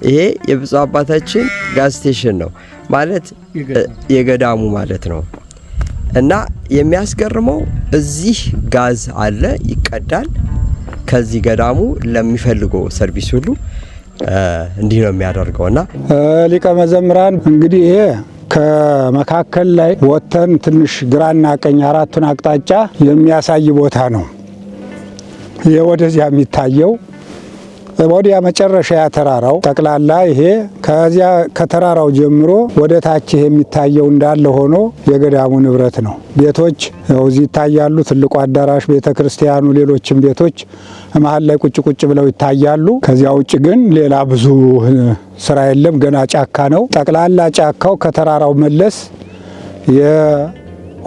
ይሄ የብፁዕ አባታችን ጋዝ ስቴሽን ነው ማለት የገዳሙ ማለት ነው። እና የሚያስገርመው እዚህ ጋዝ አለ፣ ይቀዳል። ከዚህ ገዳሙ ለሚፈልገው ሰርቪስ ሁሉ እንዲህ ነው የሚያደርገውና ሊቀ መዘምራን እንግዲህ ይሄ ከመካከል ላይ ወተን ትንሽ ግራና ቀኝ አራቱን አቅጣጫ የሚያሳይ ቦታ ነው። ይሄ ወደዚያ የሚታየው ወዲያ መጨረሻ ያተራራው ጠቅላላ ይሄ ከዚያ ከተራራው ጀምሮ ወደ ታች የሚታየው እንዳለ ሆኖ የገዳሙ ንብረት ነው። ቤቶች እዚህ ይታያሉ። ትልቁ አዳራሽ፣ ቤተክርስቲያኑ፣ ሌሎችም ቤቶች መሀል ላይ ቁጭ ቁጭ ብለው ይታያሉ። ከዚያ ውጭ ግን ሌላ ብዙ ስራ የለም። ገና ጫካ ነው። ጠቅላላ ጫካው ከተራራው መለስ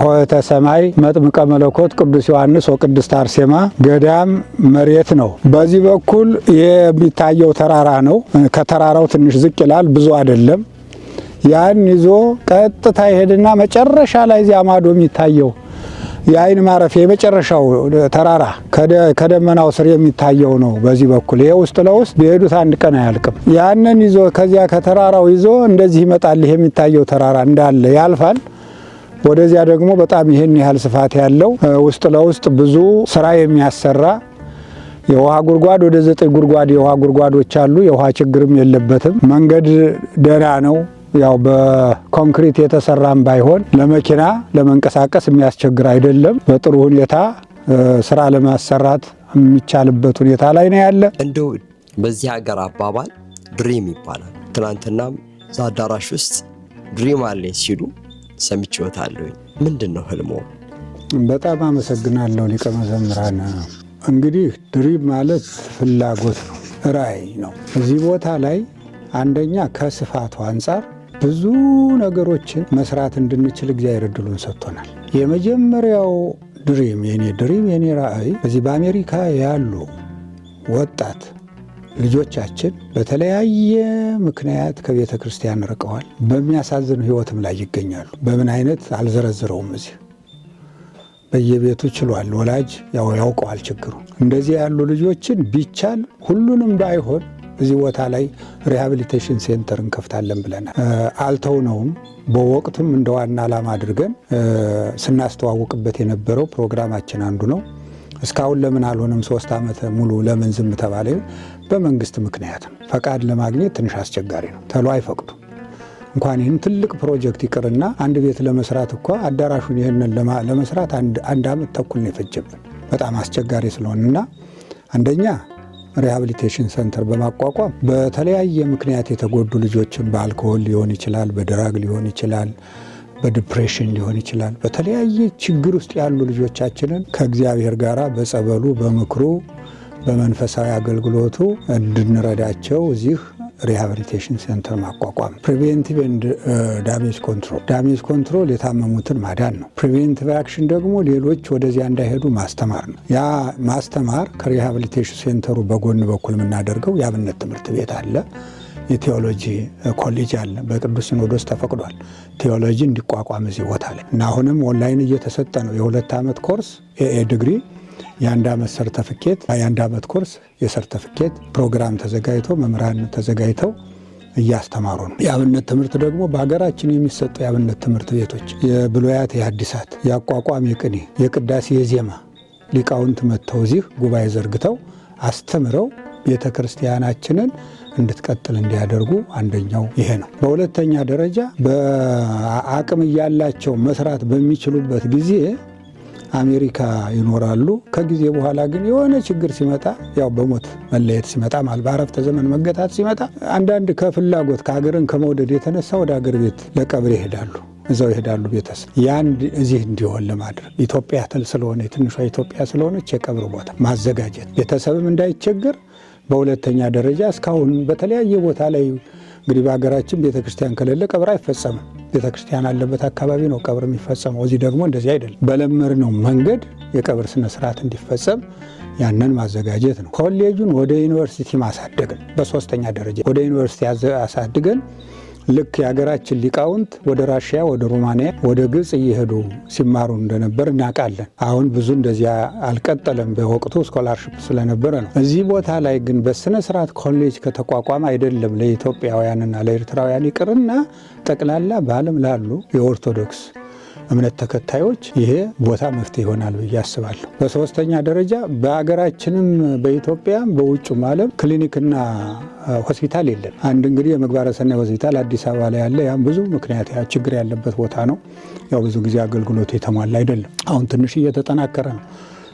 ሆህተ ሰማይ መጥምቀ መለኮት ቅዱስ ዮሐንስ ወቅድስት አርሴማ ገዳም መሬት ነው። በዚህ በኩል የሚታየው ተራራ ነው። ከተራራው ትንሽ ዝቅ ይላል፣ ብዙ አይደለም። ያን ይዞ ቀጥታ ይሄድና መጨረሻ ላይ እዚያ ማዶ የሚታየው የአይን ማረፊያ የመጨረሻው ተራራ ከደመናው ስር የሚታየው ነው። በዚህ በኩል ይሄ ውስጥ ለውስጥ ቢሄዱት አንድ ቀን አያልቅም። ያንን ይዞ ከዚያ ከተራራው ይዞ እንደዚህ ይመጣል። ይሄ የሚታየው ተራራ እንዳለ ያልፋል። ወደዚያ ደግሞ በጣም ይሄን ያህል ስፋት ያለው ውስጥ ለውስጥ ብዙ ስራ የሚያሰራ የውሃ ጉድጓድ ወደ 9 ጉድጓድ የውሃ ጉድጓዶች አሉ። የውሃ ችግርም የለበትም። መንገድ ደህና ነው። ያው በኮንክሪት የተሰራም ባይሆን ለመኪና ለመንቀሳቀስ የሚያስቸግር አይደለም። በጥሩ ሁኔታ ስራ ለማሰራት የሚቻልበት ሁኔታ ላይ ነው ያለ። እንደው በዚህ ሀገር አባባል ድሪም ይባላል። ትናንትናም እዛ አዳራሽ ውስጥ ድሪም አለ ሲሉ ሰምቼዎታለሁ። ምንድነው ህልሞ? በጣም አመሰግናለሁ ሊቀ መዘምራን። እንግዲህ ድሪም ማለት ፍላጎት ነው፣ ራዕይ ነው። እዚህ ቦታ ላይ አንደኛ ከስፋቱ አንጻር ብዙ ነገሮችን መስራት እንድንችል እግዚአብሔር ዕድሉን ሰጥቶናል። የመጀመሪያው ድሪም የኔ ራዕይ እዚህ በአሜሪካ ያሉ ወጣት ልጆቻችን በተለያየ ምክንያት ከቤተ ክርስቲያን ርቀዋል። በሚያሳዝን ህይወትም ላይ ይገኛሉ። በምን አይነት አልዘረዝረውም። እዚህ በየቤቱ ችሏል። ወላጅ ያውቀዋል ችግሩ። እንደዚህ ያሉ ልጆችን ቢቻል ሁሉንም ባይሆን እዚህ ቦታ ላይ ሪሃቢሊቴሽን ሴንተር እንከፍታለን ብለናል። አልተውነውም። በወቅቱም እንደ ዋና ዓላማ አድርገን ስናስተዋውቅበት የነበረው ፕሮግራማችን አንዱ ነው። እስካሁን ለምን አልሆነም? 3 ዓመት ሙሉ ለምን ዝም ተባለ? በመንግስት ምክንያት ነው። ፈቃድ ለማግኘት ትንሽ አስቸጋሪ ነው። ተሎ አይፈቅዱም። እንኳን ይህን ትልቅ ፕሮጀክት ይቅርና አንድ ቤት ለመስራት እኮ አዳራሹን ይህንን ለመስራት አንድ ዓመት ተኩል ነው የፈጀብን። በጣም አስቸጋሪ ስለሆነና አንደኛ ሪሃቢሊቴሽን ሴንተር በማቋቋም በተለያየ ምክንያት የተጎዱ ልጆችን በአልኮሆል ሊሆን ይችላል፣ በድራግ ሊሆን ይችላል፣ በዲፕሬሽን ሊሆን ይችላል። በተለያየ ችግር ውስጥ ያሉ ልጆቻችንን ከእግዚአብሔር ጋር በጸበሉ፣ በምክሩ፣ በመንፈሳዊ አገልግሎቱ እንድንረዳቸው እዚህ ሪሃቢሊቴሽን ሴንተር ማቋቋም። ፕሪቬንቲቭ ኤንድ ዳሜጅ ኮንትሮል የታመሙትን ማዳን ነው። ፕሪቬንቲቭ አክሽን ደግሞ ሌሎች ወደዚያ እንዳይሄዱ ማስተማር ነው። ያ ማስተማር ከሪሃቢሊቴሽን ሴንተሩ በጎን በኩል የምናደርገው የአብነት ትምህርት ቤት አለ። የቴዎሎጂ ኮሌጅ አለ። በቅዱስ ሲኖዶስ ተፈቅዷል ቴዎሎጂ እንዲቋቋም እዚህ ቦታ ላይ እና አሁንም ኦንላይን እየተሰጠ ነው። የ2 ዓመት ኮርስ ዲግሪ፣ የ1 ዓመት ሰርተፊኬት፣ የ1 ዓመት ኮርስ የሰርተፊኬት ፕሮግራም ተዘጋጅቶ መምህራን ተዘጋጅተው እያስተማሩ ነው። የአብነት ትምህርት ደግሞ በሀገራችን የሚሰጡ የአብነት ትምህርት ቤቶች የብሉያት፣ የሐዲሳት፣ የአቋቋም፣ የቅኔ፣ የቅዳሴ፣ የዜማ ሊቃውንት መጥተው እዚህ ጉባኤ ዘርግተው አስተምረው ቤተ ክርስቲያናችንን እንድትቀጥል እንዲያደርጉ አንደኛው ይሄ ነው። በሁለተኛ ደረጃ በአቅም እያላቸው መስራት በሚችሉበት ጊዜ አሜሪካ ይኖራሉ። ከጊዜ በኋላ ግን የሆነ ችግር ሲመጣ ያው በሞት መለየት ሲመጣ ማለት በአረፍተ ዘመን መገታት ሲመጣ አንዳንድ ከፍላጎት ከሀገርን ከመውደድ የተነሳ ወደ ሀገር ቤት ለቀብር ይሄዳሉ። እዛው ይሄዳሉ ቤተሰብ ያን እዚህ እንዲሆን ለማድረግ ኢትዮጵያ ስለሆነ የትንሿ ኢትዮጵያ ስለሆነች የቀብር ቦታ ማዘጋጀት ቤተሰብም እንዳይቸገር። በሁለተኛ ደረጃ እስካሁን በተለያየ ቦታ ላይ እንግዲህ በሀገራችን ቤተክርስቲያን ከሌለ ቀብር አይፈጸምም። ቤተክርስቲያን አለበት አካባቢ ነው ቀብር የሚፈጸመው። እዚህ ደግሞ እንደዚህ አይደለም። በለመድነው መንገድ የቀብር ስነ ስርዓት እንዲፈጸም ያንን ማዘጋጀት ነው። ኮሌጁን ወደ ዩኒቨርሲቲ ማሳደግ ነው። በሶስተኛ ደረጃ ወደ ዩኒቨርሲቲ አሳድገን ልክ የሀገራችን ሊቃውንት ወደ ራሽያ፣ ወደ ሮማንያ፣ ወደ ግብፅ እየሄዱ ሲማሩ እንደነበር እናውቃለን። አሁን ብዙ እንደዚያ አልቀጠለም። በወቅቱ ስኮላርሽፕ ስለነበረ ነው። እዚህ ቦታ ላይ ግን በስነ ስርዓት ኮሌጅ ከተቋቋመ አይደለም ለኢትዮጵያውያንና ለኤርትራውያን ይቅርና ጠቅላላ በዓለም ላሉ የኦርቶዶክስ እምነት ተከታዮች ይሄ ቦታ መፍትሄ ይሆናል ብዬ አስባለሁ። በሶስተኛ ደረጃ በሀገራችንም በኢትዮጵያም በውጭም ዓለም ክሊኒክና ሆስፒታል የለም። አንድ እንግዲህ የምግባረ ሰናይ ሆስፒታል አዲስ አበባ ላይ ያለ ያም ብዙ ምክንያት ችግር ያለበት ቦታ ነው። ያው ብዙ ጊዜ አገልግሎት የተሟላ አይደለም። አሁን ትንሽ እየተጠናከረ ነው።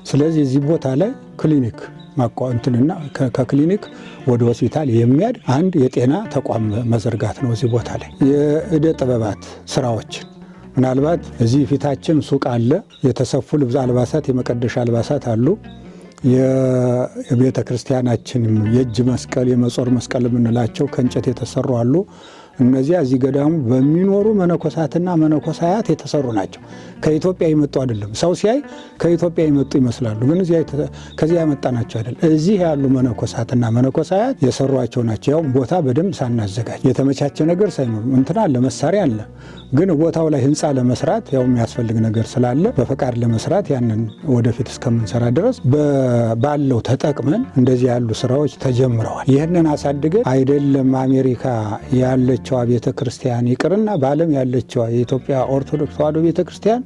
ስለዚህ እዚህ ቦታ ላይ ክሊኒክ ማቋንትንና ከክሊኒክ ወደ ሆስፒታል የሚያድ አንድ የጤና ተቋም መዘርጋት ነው። እዚህ ቦታ ላይ የእደ ጥበባት ስራዎችን ምናልባት እዚህ ፊታችን ሱቅ አለ። የተሰፉ ልብስ አልባሳት፣ የመቀደሻ አልባሳት አሉ። የቤተ ክርስቲያናችን የእጅ መስቀል፣ የመጾር መስቀል የምንላቸው ከእንጨት የተሰሩ አሉ። እነዚያ እዚህ ገዳሙ በሚኖሩ መነኮሳትና መነኮሳያት የተሰሩ ናቸው። ከኢትዮጵያ የመጡ አይደለም። ሰው ሲያይ ከኢትዮጵያ የመጡ ይመስላሉ፣ ግን ከዚያ ያመጣ ናቸው አይደለም። እዚህ ያሉ መነኮሳትና መነኮሳያት የሰሯቸው ናቸው። ያው ቦታ በደንብ ሳናዘጋጅ የተመቻቸ ነገር ሳይኖር እንትና አለ፣ መሳሪያ አለ፣ ግን ቦታው ላይ ህንፃ ለመስራት ያው የሚያስፈልግ ነገር ስላለ በፈቃድ ለመስራት ያንን ወደፊት እስከምንሰራ ድረስ ባለው ተጠቅመን እንደዚህ ያሉ ስራዎች ተጀምረዋል። ይህንን አሳድገን አይደለም አሜሪካ ያለችዋ ቤተ ክርስቲያን ይቅርና በዓለም ያለችዋ የኢትዮጵያ ኦርቶዶክስ ተዋሕዶ ቤተ ክርስቲያን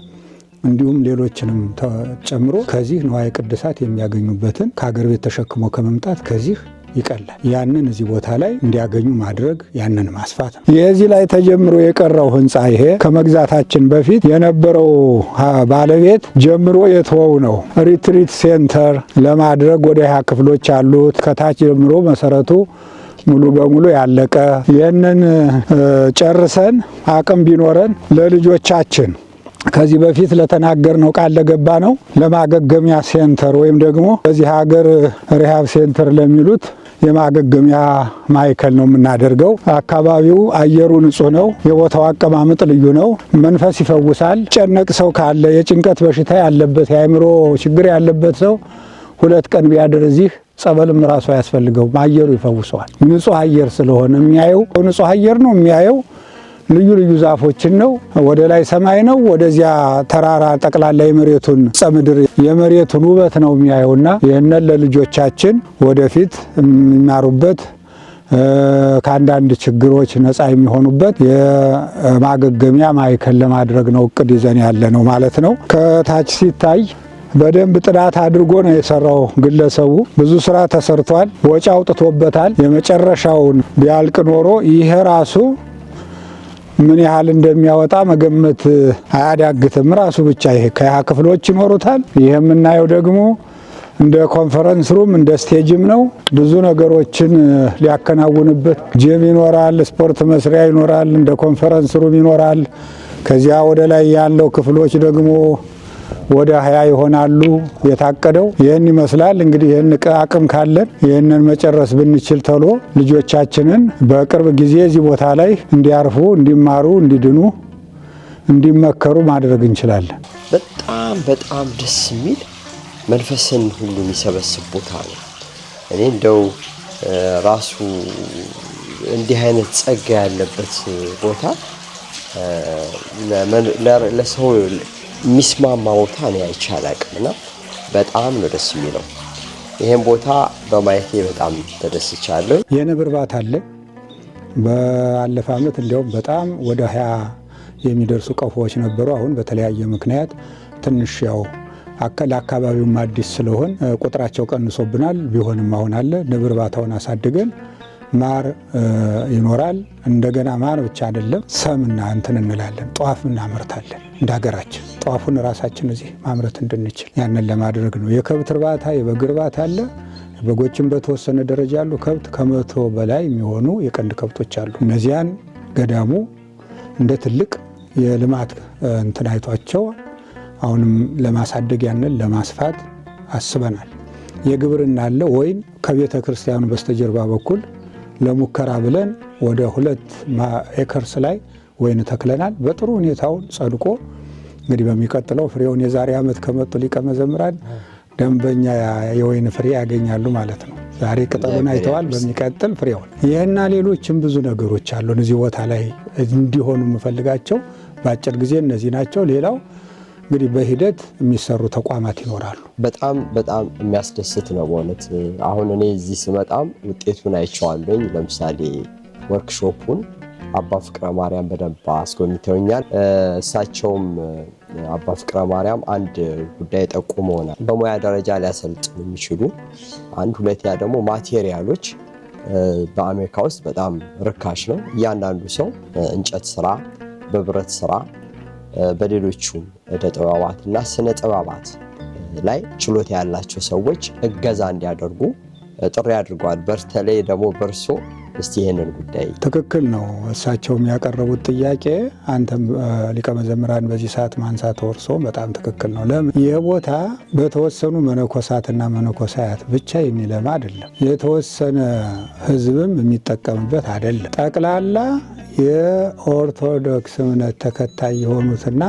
እንዲሁም ሌሎችንም ተጨምሮ ከዚህ ንዋየ ቅድሳት የሚያገኙበትን ከሀገር ቤት ተሸክሞ ከመምጣት ከዚህ ይቀላል። ያንን እዚህ ቦታ ላይ እንዲያገኙ ማድረግ ያንን ማስፋት ነው። የዚህ ላይ ተጀምሮ የቀረው ህንፃ ይሄ ከመግዛታችን በፊት የነበረው ባለቤት ጀምሮ የተወው ነው። ሪትሪት ሴንተር ለማድረግ ወደ 20 ክፍሎች አሉት። ከታች ጀምሮ መሰረቱ ሙሉ በሙሉ ያለቀ ይህንን ጨርሰን አቅም ቢኖረን ለልጆቻችን ከዚህ በፊት ለተናገርነው ቃል ለገባ ነው ለማገገሚያ ሴንተር ወይም ደግሞ በዚህ ሀገር ሪሃብ ሴንተር ለሚሉት የማገገሚያ ማዕከል ነው የምናደርገው። አካባቢው አየሩ ንጹህ ነው። የቦታው አቀማመጥ ልዩ ነው። መንፈስ ይፈውሳል። ጨነቅ ሰው ካለ የጭንቀት በሽታ ያለበት የአእምሮ ችግር ያለበት ሰው 2 ቀን ቢያድር እዚህ ጸበልም ራሱ አያስፈልገውም። አየሩ ይፈውሰዋል። ንጹህ አየር ስለሆነ የሚያየው ንጹህ አየር ነው የሚያየው። ልዩ ልዩ ዛፎችን ነው። ወደ ላይ ሰማይ ነው። ወደዚያ ተራራ ጠቅላላ የመሬቱን ጸምድር የመሬቱን ውበት ነው የሚያየውና ይህንን ለልጆቻችን ወደፊት የሚማሩበት ከአንዳንድ ችግሮች ነፃ የሚሆኑበት የማገገሚያ ማዕከል ለማድረግ ነው እቅድ ይዘን ያለ ነው ማለት ነው። ከታች ሲታይ በደንብ ጥናት አድርጎ ነው የሰራው ግለሰቡ። ብዙ ስራ ተሰርቷል። ወጪ አውጥቶበታል። የመጨረሻውን ቢያልቅ ኖሮ ይሄ ራሱ ምን ያህል እንደሚያወጣ መገመት አያዳግትም። ራሱ ብቻ ይሄ ከ20 ክፍሎች ይኖሩታል። ይሄ የምናየው ደግሞ እንደ ኮንፈረንስ ሩም እንደ ስቴጅም ነው። ብዙ ነገሮችን ሊያከናውንበት ጂም ይኖራል፣ ስፖርት መስሪያ ይኖራል፣ እንደ ኮንፈረንስ ሩም ይኖራል። ከዚያ ወደ ላይ ያለው ክፍሎች ደግሞ ወደ 20 ይሆናሉ የታቀደው። ይህን ይመስላል እንግዲህ። ይህን አቅም ካለን ይህንን መጨረስ ብንችል ተሎ ልጆቻችንን በቅርብ ጊዜ እዚህ ቦታ ላይ እንዲያርፉ፣ እንዲማሩ፣ እንዲድኑ፣ እንዲመከሩ ማድረግ እንችላለን። በጣም በጣም ደስ የሚል መንፈስን ሁሉ የሚሰበስብ ቦታ ነው። እኔ እንደው ራሱ እንዲህ አይነት ጸጋ ያለበት ቦታ ለሰው የሚስማማ ቦታ ነው አይቼ አላቅምና በጣም ነው ደስ የሚለው። ይሄን ቦታ በማየቴ በጣም ተደስቻለሁ። የንብ እርባታ አለ። ባለፈ ዓመት እንዲያውም በጣም ወደ 20 የሚደርሱ ቀፎዎች ነበሩ። አሁን በተለያየ ምክንያት ትንሽ ያው ለአካባቢውም አዲስ ስለሆን ቁጥራቸው ቀንሶብናል። ቢሆንም አሁን አለ። ንብ እርባታውን አሳድገን ማር ይኖራል። እንደገና ማር ብቻ አይደለም፣ ሰምና እንትን እንላለን፣ ጧፍ እናመርታለን። እንደ ሀገራችን ጧፉን ራሳችን እዚህ ማምረት እንድንችል ያንን ለማድረግ ነው። የከብት እርባታ፣ የበግ እርባታ አለ። በጎችም በተወሰነ ደረጃ አሉ። ከብት ከ100 በላይ የሚሆኑ የቀንድ ከብቶች አሉ። እነዚያን ገዳሙ እንደ ትልቅ የልማት እንትን አይቷቸው አሁንም ለማሳደግ ያንን ለማስፋት አስበናል። የግብርና አለ። ወይን ከቤተ ክርስቲያኑ በስተጀርባ በኩል ለሙከራ ብለን ወደ 2 ኤከርስ ላይ ወይን ተክለናል። በጥሩ ሁኔታውን ጸድቆ እንግዲህ በሚቀጥለው ፍሬውን የዛሬ ዓመት ከመጡ ሊቀ መዘምራን ደንበኛ የወይን ፍሬ ያገኛሉ ማለት ነው። ዛሬ ቅጠሉን አይተዋል፣ በሚቀጥል ፍሬውን። ይህና ሌሎችም ብዙ ነገሮች አሉ እዚህ ቦታ ላይ እንዲሆኑ የምፈልጋቸው በአጭር ጊዜ እነዚህ ናቸው። ሌላው እንግዲህ በሂደት የሚሰሩ ተቋማት ይኖራሉ። በጣም በጣም የሚያስደስት ነው በእውነት። አሁን እኔ እዚህ ስመጣም ውጤቱን አይቼዋለሁኝ። ለምሳሌ ወርክሾፑን አባ ፍቅረ ማርያም በደንብ አስጎብኝተውኛል። እሳቸውም አባ ፍቅረ ማርያም አንድ ጉዳይ ጠቁመውናል። በሙያ ደረጃ ሊያሰልጥኑ የሚችሉ አንድ ሁለተኛ ደግሞ ማቴሪያሎች በአሜሪካ ውስጥ በጣም ርካሽ ነው። እያንዳንዱ ሰው እንጨት ስራ፣ በብረት ስራ፣ በሌሎቹም እደ ጥበባት እና ስነ ጥበባት ላይ ችሎታ ያላቸው ሰዎች እገዛ እንዲያደርጉ ጥሪ አድርገዋል። በተለይ ደግሞ በርሶ እስቲ ይሄንን ጉዳይ ትክክል ነው እሳቸውም ያቀረቡት ጥያቄ አንተም ሊቀ መዘምራን በዚህ ሰዓት ማንሳት ወርሶ በጣም ትክክል ነው። ለምን ይህ ቦታ በተወሰኑ መነኮሳትና መነኮሳያት ብቻ የሚለማ አይደለም፣ የተወሰነ ሕዝብም የሚጠቀምበት አይደለም። ጠቅላላ የኦርቶዶክስ እምነት ተከታይ የሆኑትና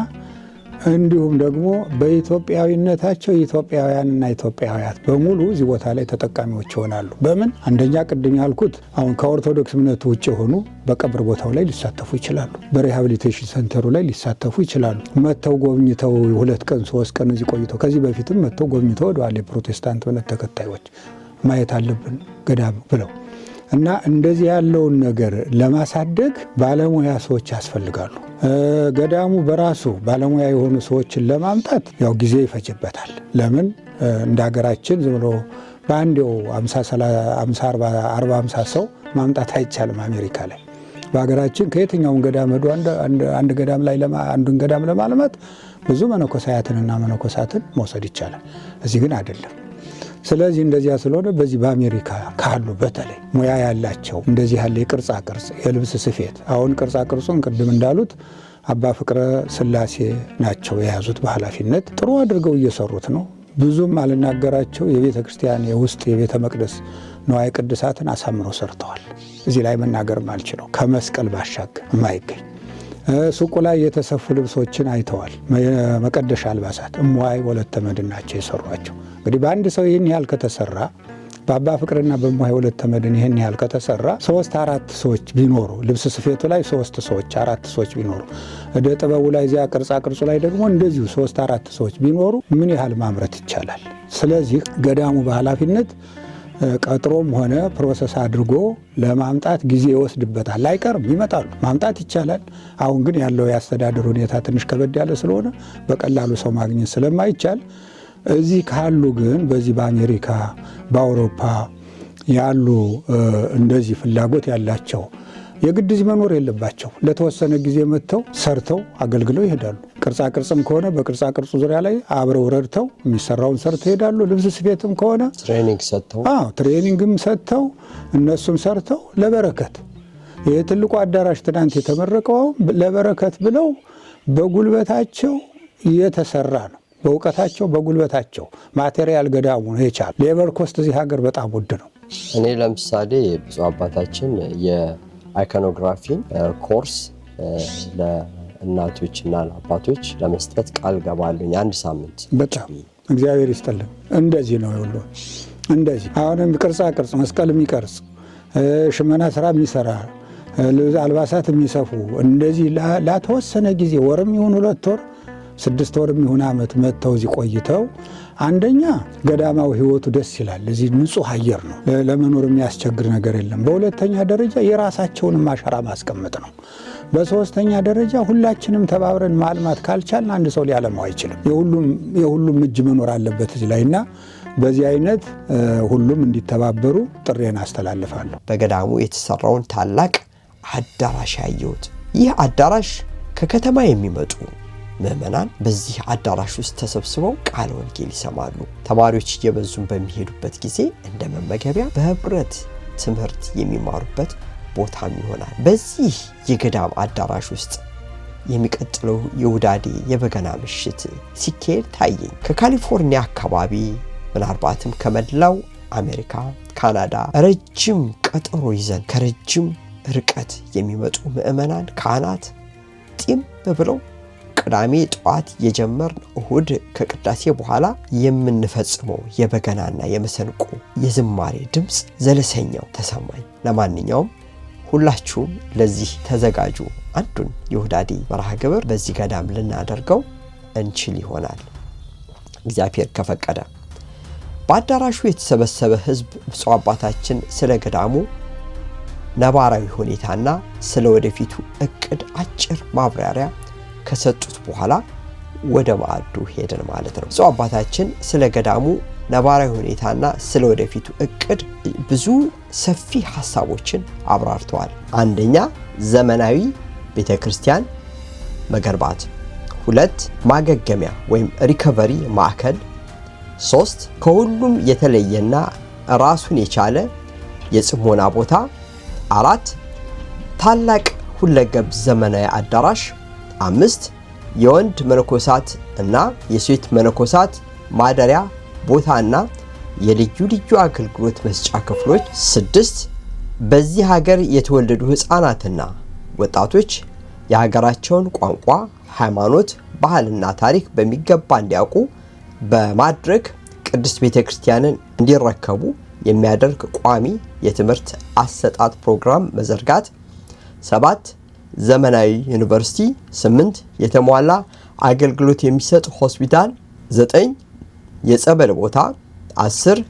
እንዲሁም ደግሞ በኢትዮጵያዊነታቸው ኢትዮጵያውያንና ኢትዮጵያውያት በሙሉ እዚህ ቦታ ላይ ተጠቃሚዎች ይሆናሉ። በምን አንደኛ ቅድም ያልኩት አሁን ከኦርቶዶክስ እምነቱ ውጭ የሆኑ በቀብር ቦታው ላይ ሊሳተፉ ይችላሉ። በሪሃቢሊቴሽን ሴንተሩ ላይ ሊሳተፉ ይችላሉ። መጥተው ጎብኝተው 2 ቀን 3 ቀን እዚህ ቆይተው ከዚህ በፊትም መጥተው ጎብኝተው ወደዋል። የፕሮቴስታንት እምነት ተከታዮች ማየት አለብን ገዳም ብለው እና እንደዚህ ያለውን ነገር ለማሳደግ ባለሙያ ሰዎች ያስፈልጋሉ። ገዳሙ በራሱ ባለሙያ የሆኑ ሰዎችን ለማምጣት ያው ጊዜ ይፈጅበታል። ለምን እንደ ሀገራችን ዝም ብሎ በአንዴው 50 ሰው ማምጣት አይቻልም። አሜሪካ ላይ በሀገራችን ከየትኛውም ገዳም ሄዶ አንድ ገዳም ላይ አንዱን ገዳም ለማልማት ብዙ መነኮሳያትንና መነኮሳትን መውሰድ ይቻላል። እዚህ ግን አይደለም። ስለዚህ እንደዚያ ስለሆነ በዚህ በአሜሪካ ካሉ በተለይ ሙያ ያላቸው እንደዚህ ያለ የቅርጻ ቅርጽ የልብስ ስፌት አሁን ቅርጻ ቅርጹን ቅድም እንዳሉት አባ ፍቅረ ሥላሴ ናቸው የያዙት በኃላፊነት ጥሩ አድርገው እየሰሩት ነው። ብዙም አልናገራቸው የቤተ ክርስቲያን የውስጥ የቤተ መቅደስ ንዋየ ቅድሳትን አሳምረው ሰርተዋል። እዚህ ላይ መናገርም አልችለው ከመስቀል ባሻገር የማይገኝ ሱቁ ላይ የተሰፉ ልብሶችን አይተዋል። መቀደሻ አልባሳት እምዋይ ወለተ መድኅን ናቸው የሰሯቸው። እንግዲህ በአንድ ሰው ይህን ያህል ከተሰራ በአባ ፍቅርና በእምዋይ ወለተ መድኅን ይህን ያህል ከተሰራ 3-4 ሰዎች ቢኖሩ ልብስ ስፌቱ ላይ 3 ሰዎች 4 ሰዎች ቢኖሩ እደ ጥበቡ ላይ እዚያ ቅርጻ ቅርጹ ላይ ደግሞ እንደዚሁ 3-4 ሰዎች ቢኖሩ ምን ያህል ማምረት ይቻላል። ስለዚህ ገዳሙ በኃላፊነት ቀጥሮም ሆነ ፕሮሰስ አድርጎ ለማምጣት ጊዜ ይወስድበታል። አይቀርም ይመጣሉ፣ ማምጣት ይቻላል። አሁን ግን ያለው የአስተዳደር ሁኔታ ትንሽ ከበድ ያለ ስለሆነ በቀላሉ ሰው ማግኘት ስለማይቻል እዚህ ካሉ ግን በዚህ በአሜሪካ በአውሮፓ ያሉ እንደዚህ ፍላጎት ያላቸው የግድ እዚህ መኖር የለባቸው። ለተወሰነ ጊዜ መጥተው ሰርተው አገልግለው ይሄዳሉ። ቅርጻ ቅርጽም ከሆነ በቅርጻ ቅርጹ ዙሪያ ላይ አብረው ረድተው የሚሰራውን ሰርተው ይሄዳሉ። ልብስ ስፌትም ከሆነ ትሬኒንግም ሰጥተው እነሱም ሰርተው ለበረከት ይህ ትልቁ አዳራሽ ትናንት የተመረቀው ለበረከት ብለው በጉልበታቸው የተሰራ ነው። በእውቀታቸው በጉልበታቸው ማቴሪያል ገዳሙ ነው የቻሉ። ሌበር ኮስት እዚህ ሀገር በጣም ውድ ነው። እኔ ለምሳሌ ብፁዕ አባታችን የአይኮኖግራፊን ኮርስ ለእናቶችና ለአባቶች ለመስጠት ቃል ገባለኝ 1 ሳምንት። በጣም እግዚአብሔር ይስጥልን። እንደዚህ ነው ሁሉ እንደዚህ አሁንም ቅርጻ ቅርጽ መስቀል የሚቀርጽ ሽመና ስራ የሚሰራ አልባሳት የሚሰፉ እንደዚህ ላተወሰነ ጊዜ ወርም ይሁን 2 ወር 6 ወርም ይሁን ዓመት መጥተው እዚህ ቆይተው አንደኛ ገዳማዊ ሕይወቱ ደስ ይላል። እዚህ ንጹህ አየር ነው፣ ለመኖር የሚያስቸግር ነገር የለም። በሁለተኛ ደረጃ የራሳቸውን አሻራ ማስቀመጥ ነው። በሶስተኛ ደረጃ ሁላችንም ተባብረን ማልማት ካልቻልን አንድ ሰው ሊያለማው አይችልም። የሁሉም እጅ መኖር አለበት እዚህ ላይና በዚህ አይነት ሁሉም እንዲተባበሩ ጥሬን አስተላልፋለሁ። በገዳሙ የተሰራውን ታላቅ አዳራሽ ያየሁት ይህ አዳራሽ ከከተማ የሚመጡ ምዕመናን በዚህ አዳራሽ ውስጥ ተሰብስበው ቃለ ወንጌል ይሰማሉ። ተማሪዎች እየበዙን በሚሄዱበት ጊዜ እንደ መመገቢያ በህብረት ትምህርት የሚማሩበት ቦታም ይሆናል። በዚህ የገዳም አዳራሽ ውስጥ የሚቀጥለው የውዳዴ የበገና ምሽት ሲካሄድ ታየኝ። ከካሊፎርኒያ አካባቢ ምናልባትም ከመላው አሜሪካ፣ ካናዳ ረጅም ቀጠሮ ይዘን ከረጅም ርቀት የሚመጡ ምዕመናን ካህናት ጢም ብለው ቅዳሜ ጠዋት የጀመርን እሁድ ከቅዳሴ በኋላ የምንፈጽመው የበገናና የመሰንቆ የዝማሬ ድምፅ ዘለሰኛው ተሰማኝ። ለማንኛውም ሁላችሁም ለዚህ ተዘጋጁ። አንዱን የሁዳዴ መርሃ ግብር በዚህ ገዳም ልናደርገው እንችል ይሆናል እግዚአብሔር ከፈቀደ። በአዳራሹ የተሰበሰበ ሕዝብ ብፁዕ አባታችን ስለ ገዳሙ ነባራዊ ሁኔታና ስለ ወደፊቱ እቅድ አጭር ማብራሪያ ከሰጡት በኋላ ወደ ማዕዱ ሄደን ማለት ነው። ብፁዕ አባታችን ስለ ገዳሙ ነባራዊ ሁኔታና ስለ ወደፊቱ እቅድ ብዙ ሰፊ ሐሳቦችን አብራርተዋል። አንደኛ ዘመናዊ ቤተክርስቲያን መገንባት፣ 2 ማገገሚያ ወይም ሪከቨሪ ማዕከል፣ 3 ከሁሉም የተለየና ራሱን የቻለ የጽሞና ቦታ፣ 4 ታላቅ ሁለገብ ዘመናዊ አዳራሽ፣ 5 የወንድ መነኮሳት እና የሴት መነኮሳት ማደሪያ ቦታና የልዩ ልዩ አገልግሎት መስጫ ክፍሎች፣ 6 በዚህ ሀገር የተወለዱ ህፃናትና ወጣቶች የሀገራቸውን ቋንቋ፣ ሃይማኖት፣ ባህልና ታሪክ በሚገባ እንዲያውቁ በማድረግ ቅድስት ቤተክርስቲያንን እንዲረከቡ የሚያደርግ ቋሚ የትምህርት አሰጣጥ ፕሮግራም መዘርጋት፣ 7 ዘመናዊ ዩኒቨርሲቲ፣ 8 የተሟላ አገልግሎት የሚሰጥ ሆስፒታል፣ 9 የጸበል ቦታ፣ 10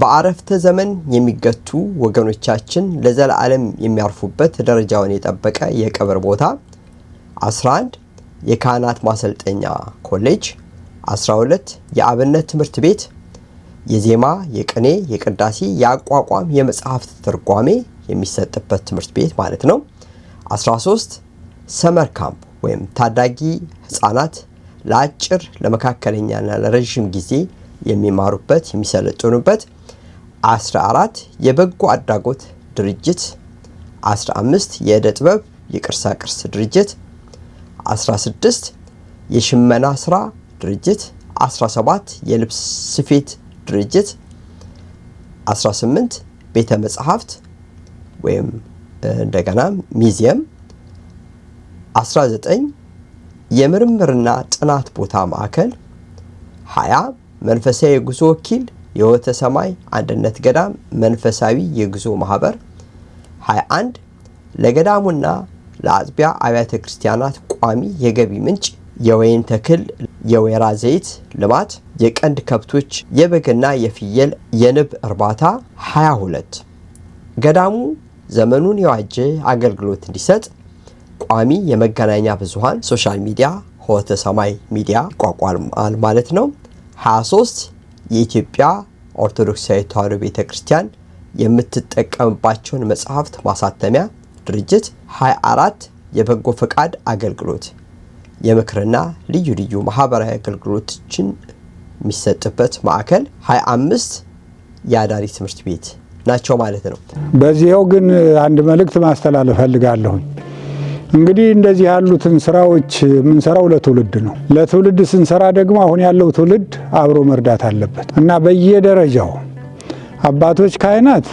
በአረፍተ ዘመን የሚገቱ ወገኖቻችን ለዘላለም የሚያርፉበት ደረጃውን የጠበቀ የቀብር ቦታ፣ 11 የካህናት ማሰልጠኛ ኮሌጅ፣ 12 የአብነት ትምህርት ቤት የዜማ፣ የቅኔ፣ የቅዳሴ፣ የአቋቋም፣ የመጽሐፍት ትርጓሜ የሚሰጥበት ትምህርት ቤት ማለት ነው። 13 ሰመር ካምፕ ወይም ታዳጊ ህፃናት ለአጭር ለመካከለኛና ለረጅም ጊዜ የሚማሩበት የሚሰለጥኑበት፣ 14 የበጎ አድራጎት ድርጅት፣ 15 የዕደ ጥበብ የቅርሳ ቅርስ ድርጅት፣ 16 የሽመና ስራ ድርጅት፣ 17 የልብስ ስፌት ድርጅት፣ 18 ቤተ መጻሕፍት ወይም እንደገና ሚዚየም፣ 19 የምርምርና ጥናት ቦታ ማዕከል፣ 20 መንፈሳዊ የጉዞ ወኪል የሕይወተ ሰማይ አንድነት ገዳም መንፈሳዊ የጉዞ ማህበር፣ 21 ለገዳሙና ለአጥቢያ አብያተ ክርስቲያናት ቋሚ የገቢ ምንጭ የወይን ተክል የወይራ ዘይት ልማት፣ የቀንድ ከብቶች የበግና የፍየል የንብ እርባታ፣ 22 ገዳሙ ዘመኑን የዋጀ አገልግሎት እንዲሰጥ ቋሚ የመገናኛ ብዙሃን ሶሻል ሚዲያ ሕይወተ ሰማይ ሚዲያ ይቋቋማል ማለት ነው። 23 የኢትዮጵያ ኦርቶዶክሳዊ ተዋሕዶ ቤተክርስቲያን የምትጠቀምባቸውን መጽሐፍት ማሳተሚያ ድርጅት፣ 24 የበጎ ፈቃድ አገልግሎት የምክርና ልዩ ልዩ ማህበራዊ አገልግሎቶችን የሚሰጥበት ማዕከል፣ 25 የአዳሪ ትምህርት ቤት ናቸው ማለት ነው። በዚህው ግን አንድ መልእክት ማስተላለፍ ፈልጋለሁ። እንግዲህ እንደዚህ ያሉትን ስራዎች የምንሰራው ለትውልድ ነው። ለትውልድ ስንሰራ ደግሞ አሁን ያለው ትውልድ አብሮ መርዳት አለበት እና በየደረጃው አባቶች ካህናት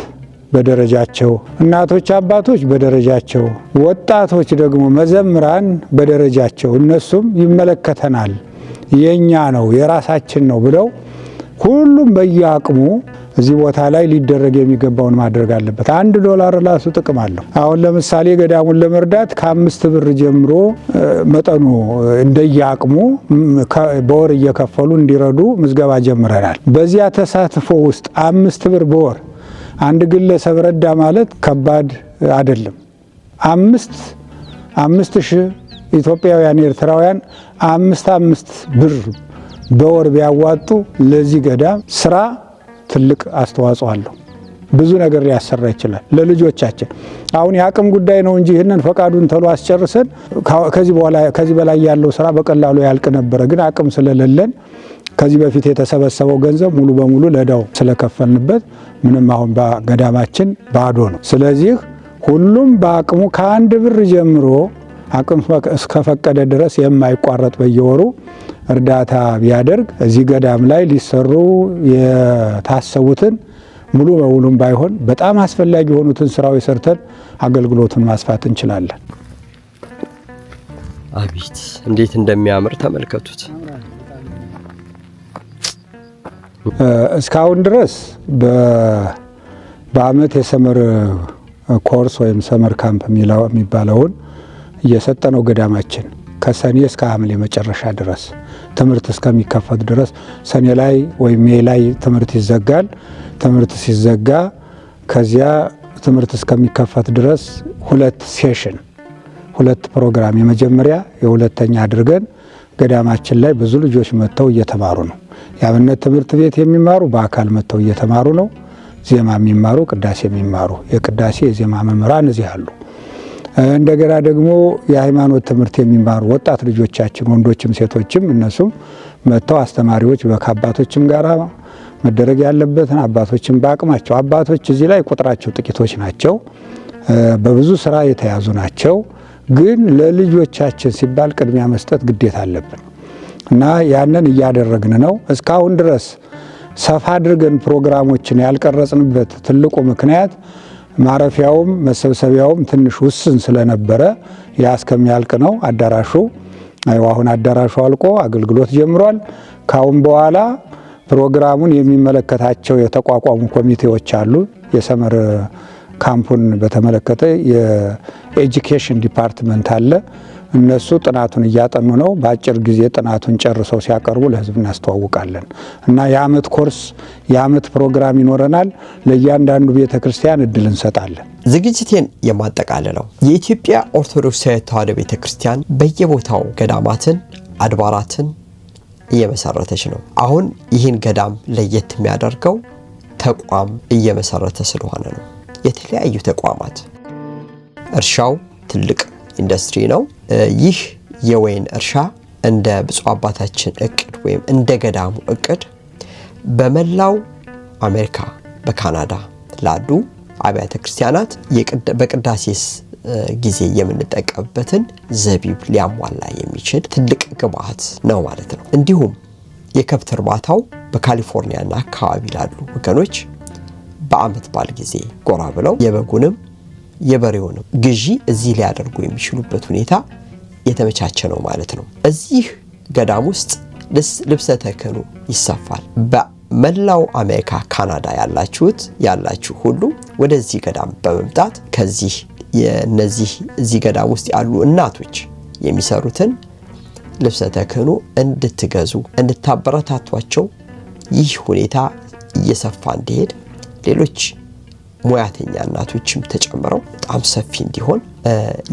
በደረጃቸው፣ እናቶች አባቶች በደረጃቸው፣ ወጣቶች ደግሞ መዘምራን በደረጃቸው እነሱም ይመለከተናል፣ የኛ ነው፣ የራሳችን ነው ብለው ሁሉም በየአቅሙ እዚህ ቦታ ላይ ሊደረግ የሚገባውን ማድረግ አለበት። $1 ራሱ ጥቅም አለው። አሁን ለምሳሌ ገዳሙን ለመርዳት ከ5 ብር ጀምሮ መጠኑ እንደየአቅሙ በወር እየከፈሉ እንዲረዱ ምዝገባ ጀምረናል። በዚያ ተሳትፎ ውስጥ 5 ብር በወር አንድ ግለሰብ ረዳ ማለት ከባድ አይደለም። 5,000 ኢትዮጵያውያን ኤርትራውያን 5 ብር በወር ቢያዋጡ ለዚህ ገዳም ስራ ትልቅ አስተዋጽኦ አለው። ብዙ ነገር ሊያሰራ ይችላል ለልጆቻችን። አሁን የአቅም ጉዳይ ነው እንጂ ይህንን ፈቃዱን ተሎ አስጨርሰን ከዚህ በላይ ያለው ስራ በቀላሉ ያልቅ ነበረ። ግን አቅም ስለሌለን ከዚህ በፊት የተሰበሰበው ገንዘብ ሙሉ በሙሉ ለዳው ስለከፈልንበት ምንም አሁን በገዳማችን ባዶ ነው። ስለዚህ ሁሉም በአቅሙ ከ1 ብር ጀምሮ አቅም እስከፈቀደ ድረስ የማይቋረጥ በየወሩ እርዳታ ቢያደርግ እዚህ ገዳም ላይ ሊሰሩ የታሰቡትን ሙሉ በሙሉም ባይሆን በጣም አስፈላጊ የሆኑትን ስራዎች ሰርተን አገልግሎቱን ማስፋት እንችላለን። አቤት እንዴት እንደሚያምር ተመልከቱት። እስካሁን ድረስ በአመት የሰመር ኮርስ ወይም ሰመር ካምፕ የሚባለውን እየሰጠነው ገዳማችን ከሰኔ እስከ ሐምሌ መጨረሻ ድረስ ትምህርት እስከሚከፈት ድረስ ሰኔ ላይ ወይም ሜይ ላይ ትምህርት ይዘጋል። ትምህርት ሲዘጋ ከዚያ ትምህርት እስከሚከፈት ድረስ 2 ሴሽን 2 ፕሮግራም የመጀመሪያ የሁለተኛ አድርገን ገዳማችን ላይ ብዙ ልጆች መጥተው እየተማሩ ነው። የአብነት ትምህርት ቤት የሚማሩ በአካል መጥተው እየተማሩ ነው። ዜማ የሚማሩ ቅዳሴ የሚማሩ የቅዳሴ የዜማ መምህራን እዚህ አሉ። እንደገና ደግሞ የሃይማኖት ትምህርት የሚማሩ ወጣት ልጆቻችን ወንዶችም ሴቶችም እነሱም መጥተው አስተማሪዎች ከአባቶችም ጋር መደረግ ያለበትን አባቶችም በአቅማቸው አባቶች እዚህ ላይ ቁጥራቸው ጥቂቶች ናቸው። በብዙ ስራ የተያዙ ናቸው። ግን ለልጆቻችን ሲባል ቅድሚያ መስጠት ግዴታ አለብን እና ያንን እያደረግን ነው። እስካሁን ድረስ ሰፋ አድርገን ፕሮግራሞችን ያልቀረጽንበት ትልቁ ምክንያት ማረፊያውም መሰብሰቢያውም ትንሽ ውስን ስለነበረ ያ እስከሚያልቅ ነው። አዳራሹ አሁን አዳራሹ አልቆ አገልግሎት ጀምሯል። ካሁን በኋላ ፕሮግራሙን የሚመለከታቸው የተቋቋሙ ኮሚቴዎች አሉ። የሰመር ካምፑን በተመለከተ የኤጁኬሽን ዲፓርትመንት አለ። እነሱ ጥናቱን እያጠኑ ነው። በአጭር ጊዜ ጥናቱን ጨርሰው ሲያቀርቡ ለሕዝብ እናስተዋውቃለን እና የአመት ኮርስ የአመት ፕሮግራም ይኖረናል። ለእያንዳንዱ ቤተ ክርስቲያን እድል እንሰጣለን። ዝግጅቴን የማጠቃልለው የኢትዮጵያ ኦርቶዶክስ ተዋሕዶ ቤተ ክርስቲያን በየቦታው ገዳማትን አድባራትን እየመሰረተች ነው። አሁን ይህን ገዳም ለየት የሚያደርገው ተቋም እየመሰረተ ስለሆነ ነው። የተለያዩ ተቋማት እርሻው ትልቅ ኢንዱስትሪ ነው። ይህ የወይን እርሻ እንደ ብፁዕ አባታችን እቅድ ወይም እንደ ገዳሙ እቅድ በመላው አሜሪካ በካናዳ ላሉ አብያተ ክርስቲያናት በቅዳሴስ ጊዜ የምንጠቀምበትን ዘቢብ ሊያሟላ የሚችል ትልቅ ግብዓት ነው ማለት ነው። እንዲሁም የከብት እርባታው በካሊፎርኒያና አካባቢ ላሉ ወገኖች በአመት በዓል ጊዜ ጎራ ብለው የበጉንም የበሬውንም ግዢ እዚህ ሊያደርጉ የሚችሉበት ሁኔታ የተመቻቸ ነው ማለት ነው። እዚህ ገዳም ውስጥ ልብሰ ተክህኖ ይሰፋል። በመላው አሜሪካ ካናዳ ያላችሁ ሁሉ ወደዚህ ገዳም በመምጣት ከዚህ የነዚህ እዚህ ገዳም ውስጥ ያሉ እናቶች የሚሰሩትን ልብሰ ተክህኖ እንድትገዙ እንድታበረታቷቸው ይህ ሁኔታ እየሰፋ እንዲሄድ ሌሎች ሙያተኛ እናቶችም ተጨምረው በጣም ሰፊ እንዲሆን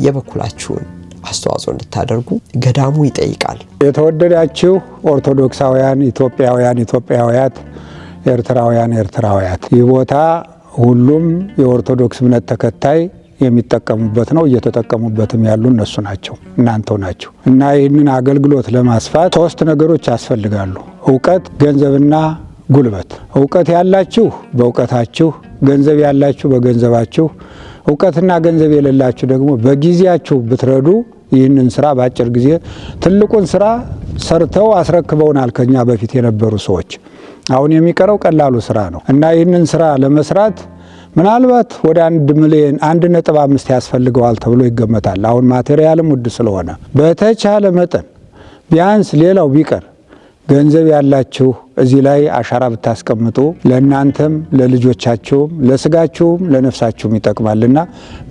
የበኩላችሁን አስተዋጽኦ እንድታደርጉ ገዳሙ ይጠይቃል። የተወደዳችሁ ኦርቶዶክሳውያን ኢትዮጵያውያት፣ ኤርትራውያት ይህ ቦታ ሁሉም የኦርቶዶክስ እምነት ተከታይ የሚጠቀሙበት ነው። እየተጠቀሙበትም ያሉ እነሱ ናቸው፣ እናንተው ናቸው እና ይህንን አገልግሎት ለማስፋት 3 ነገሮች ያስፈልጋሉ። እውቀት፣ ገንዘብና ጉልበት። እውቀት ያላችሁ በእውቀታችሁ፣ ገንዘብ ያላችሁ በገንዘባችሁ፣ እውቀትና ገንዘብ የሌላችሁ ደግሞ በጊዜያችሁ ብትረዱ ይህንን ስራ በአጭር ጊዜ ትልቁን ስራ ሰርተው አስረክበውናል ከኛ በፊት የነበሩ ሰዎች። አሁን የሚቀረው ቀላሉ ስራ ነው እና ይህንን ስራ ለመስራት ምናልባት ወደ 1 ሚሊዮን 1.5 ያስፈልገዋል ተብሎ ይገመታል። አሁን ማቴሪያልም ውድ ስለሆነ በተቻለ መጠን ቢያንስ ሌላው ቢቀር ገንዘብ ያላችሁ እዚህ ላይ አሻራ ብታስቀምጡ ለእናንተም ለልጆቻችሁም ለስጋችሁም ለነፍሳችሁም ይጠቅማልና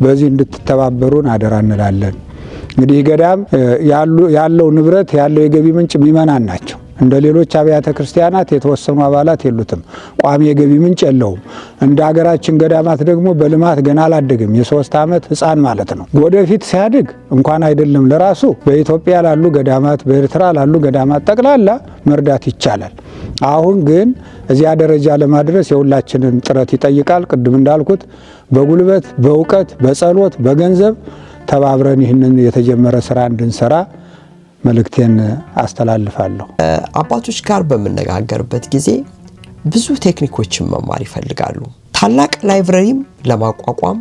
በዚህ እንድትተባበሩን አደራ እንላለን። እንግዲህ ገዳም ያለው ንብረት ያለው የገቢ ምንጭ ምእመናን ናቸው። እንደ ሌሎች አብያተ ክርስቲያናት የተወሰኑ አባላት የሉትም። ቋሚ የገቢ ምንጭ የለውም። እንደ ሀገራችን ገዳማት ደግሞ በልማት ገና አላደግም። የ3 ዓመት ሕፃን ማለት ነው። ወደፊት ሲያድግ እንኳን አይደለም ለራሱ በኢትዮጵያ ላሉ ገዳማት፣ በኤርትራ ላሉ ገዳማት ጠቅላላ መርዳት ይቻላል። አሁን ግን እዚያ ደረጃ ለማድረስ የሁላችንን ጥረት ይጠይቃል። ቅድም እንዳልኩት በጉልበት፣ በእውቀት፣ በጸሎት፣ በገንዘብ ተባብረን ይህንን የተጀመረ ስራ እንድንሰራ መልእክቴን አስተላልፋለሁ። አባቶች ጋር በመነጋገርበት ጊዜ ብዙ ቴክኒኮችን መማር ይፈልጋሉ። ታላቅ ላይብረሪም ለማቋቋም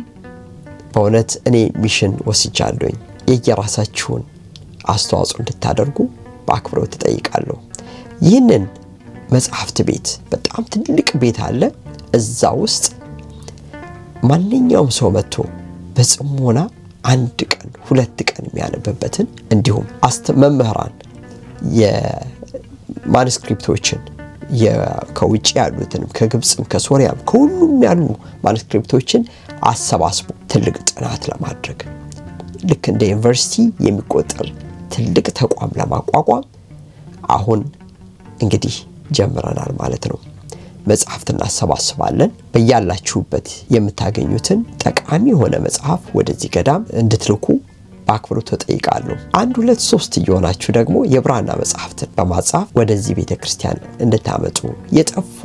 በእውነት እኔ ሚሽን ወስጃለሁኝ። የየራሳችሁን አስተዋጽኦ እንድታደርጉ በአክብሮት እጠይቃለሁ። ይህንን መጽሐፍት ቤት በጣም ትልቅ ቤት አለ። እዛ ውስጥ ማንኛውም ሰው መጥቶ በጽሞና አንድ ቀን 2 ቀን የሚያነብበትን እንዲሁም መምህራን የማኑስክሪፕቶችን ከውጭ ያሉትንም ከግብጽም ከሶሪያም ከሁሉም ያሉ ማኑስክሪፕቶችን አሰባስቦ ትልቅ ጥናት ለማድረግ ልክ እንደ ዩኒቨርሲቲ የሚቆጠር ትልቅ ተቋም ለማቋቋም አሁን እንግዲህ ጀምረናል ማለት ነው። መጽሐፍት እናሰባስባለን። በያላችሁበት የምታገኙትን ጠቃሚ የሆነ መጽሐፍ ወደዚህ ገዳም እንድትልኩ በአክብሮት ተጠይቃለሁ። 1 2 3 እየሆናችሁ ደግሞ የብራና መጽሐፍትን በማጻፍ ወደዚህ ቤተክርስቲያን እንድታመጡ የጠፉ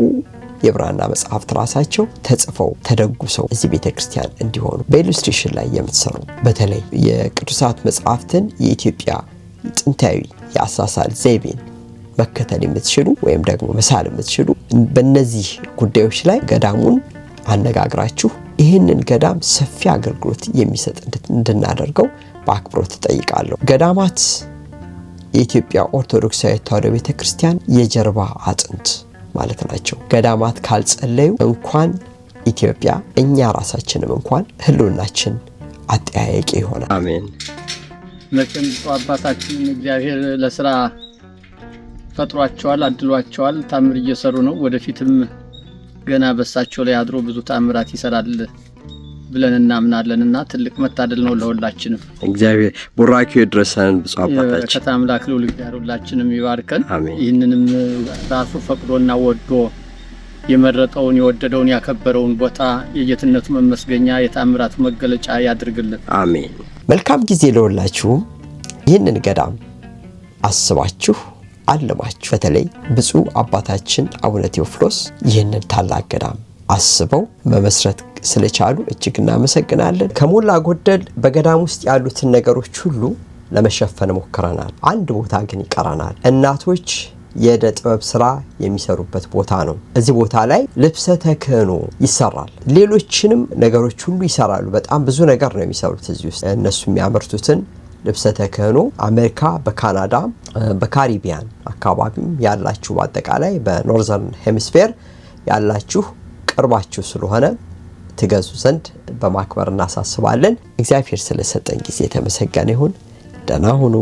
የብራና መጽሐፍት ራሳቸው ተጽፈው ተደጉሰው እዚህ ቤተክርስቲያን እንዲሆኑ በኢሉስትሬሽን ላይ የምትሰሩ በተለይ የቅዱሳት መጽሐፍትን የኢትዮጵያ ጥንታዊ የአሳሳል ዘይቤን መከተል የምትችሉ ወይም ደግሞ መሳል የምትችሉ በእነዚህ ጉዳዮች ላይ ገዳሙን አነጋግራችሁ ይህንን ገዳም ሰፊ አገልግሎት የሚሰጥ እንድናደርገው በአክብሮት ተጠይቃለሁ። ገዳማት የኢትዮጵያ ኦርቶዶክሳዊ ተዋሕዶ ቤተክርስቲያን የጀርባ አጥንት ማለት ናቸው። ገዳማት ካልጸለዩ እንኳን ኢትዮጵያ እኛ ራሳችንም እንኳን ህልውናችን አጠያያቂ ይሆናል። አሜን። መቼም አባታችን እግዚአብሔር ለስራ ፈጥሯቸዋል፣ አድሏቸዋል። ታምር እየሰሩ ነው። ወደፊትም ገና በሳቸው ላይ አድሮ ብዙ ታምራት ይሰራል ብለን እናምናለንና ትልቅ መታደል ነው ለሁላችንም። እግዚአብሔር ቡራኪው ይድረሰን። ብፁዕ አባታችን ከታምላክ ለሁሉ እግዚአብሔር ሁላችንም ይባርከን። አሜን። ይህንንም ራሱ ፈቅዶና ወዶ የመረጠውን የወደደውን ያከበረውን ቦታ የጌትነቱ መመስገኛ የታምራቱ መገለጫ ያድርግልን። አሜን። መልካም ጊዜ ለሁላችሁም። ይህንን ገዳም አስባችሁ አለማችሁ በተለይ ብፁዕ አባታችን አቡነ ቴዎፍሎስ ይህንን ታላቅ ገዳም አስበው መመስረት ስለቻሉ እጅግ እናመሰግናለን። ከሞላ ጎደል በገዳም ውስጥ ያሉትን ነገሮች ሁሉ ለመሸፈን ሞክረናል። አንድ ቦታ ግን ይቀራናል። እናቶች የዕደ ጥበብ ስራ የሚሰሩበት ቦታ ነው። እዚህ ቦታ ላይ ልብሰ ተክህኖ ይሰራል። ሌሎችንም ነገሮች ሁሉ ይሰራሉ። በጣም ብዙ ነገር ነው የሚሰሩት እዚህ ውስጥ። እነሱ የሚያመርቱትን ልብሰ ተክህኖ አሜሪካ፣ በካናዳ፣ በካሪቢያን አካባቢም ያላችሁ በአጠቃላይ በኖርዘርን ሄሚስፌር ያላችሁ ቅርባችሁ ስለሆነ ትገዙ ዘንድ በማክበር እናሳስባለን። እግዚአብሔር ስለሰጠን ጊዜ የተመሰገነ ይሁን። ደህና ሁኑ።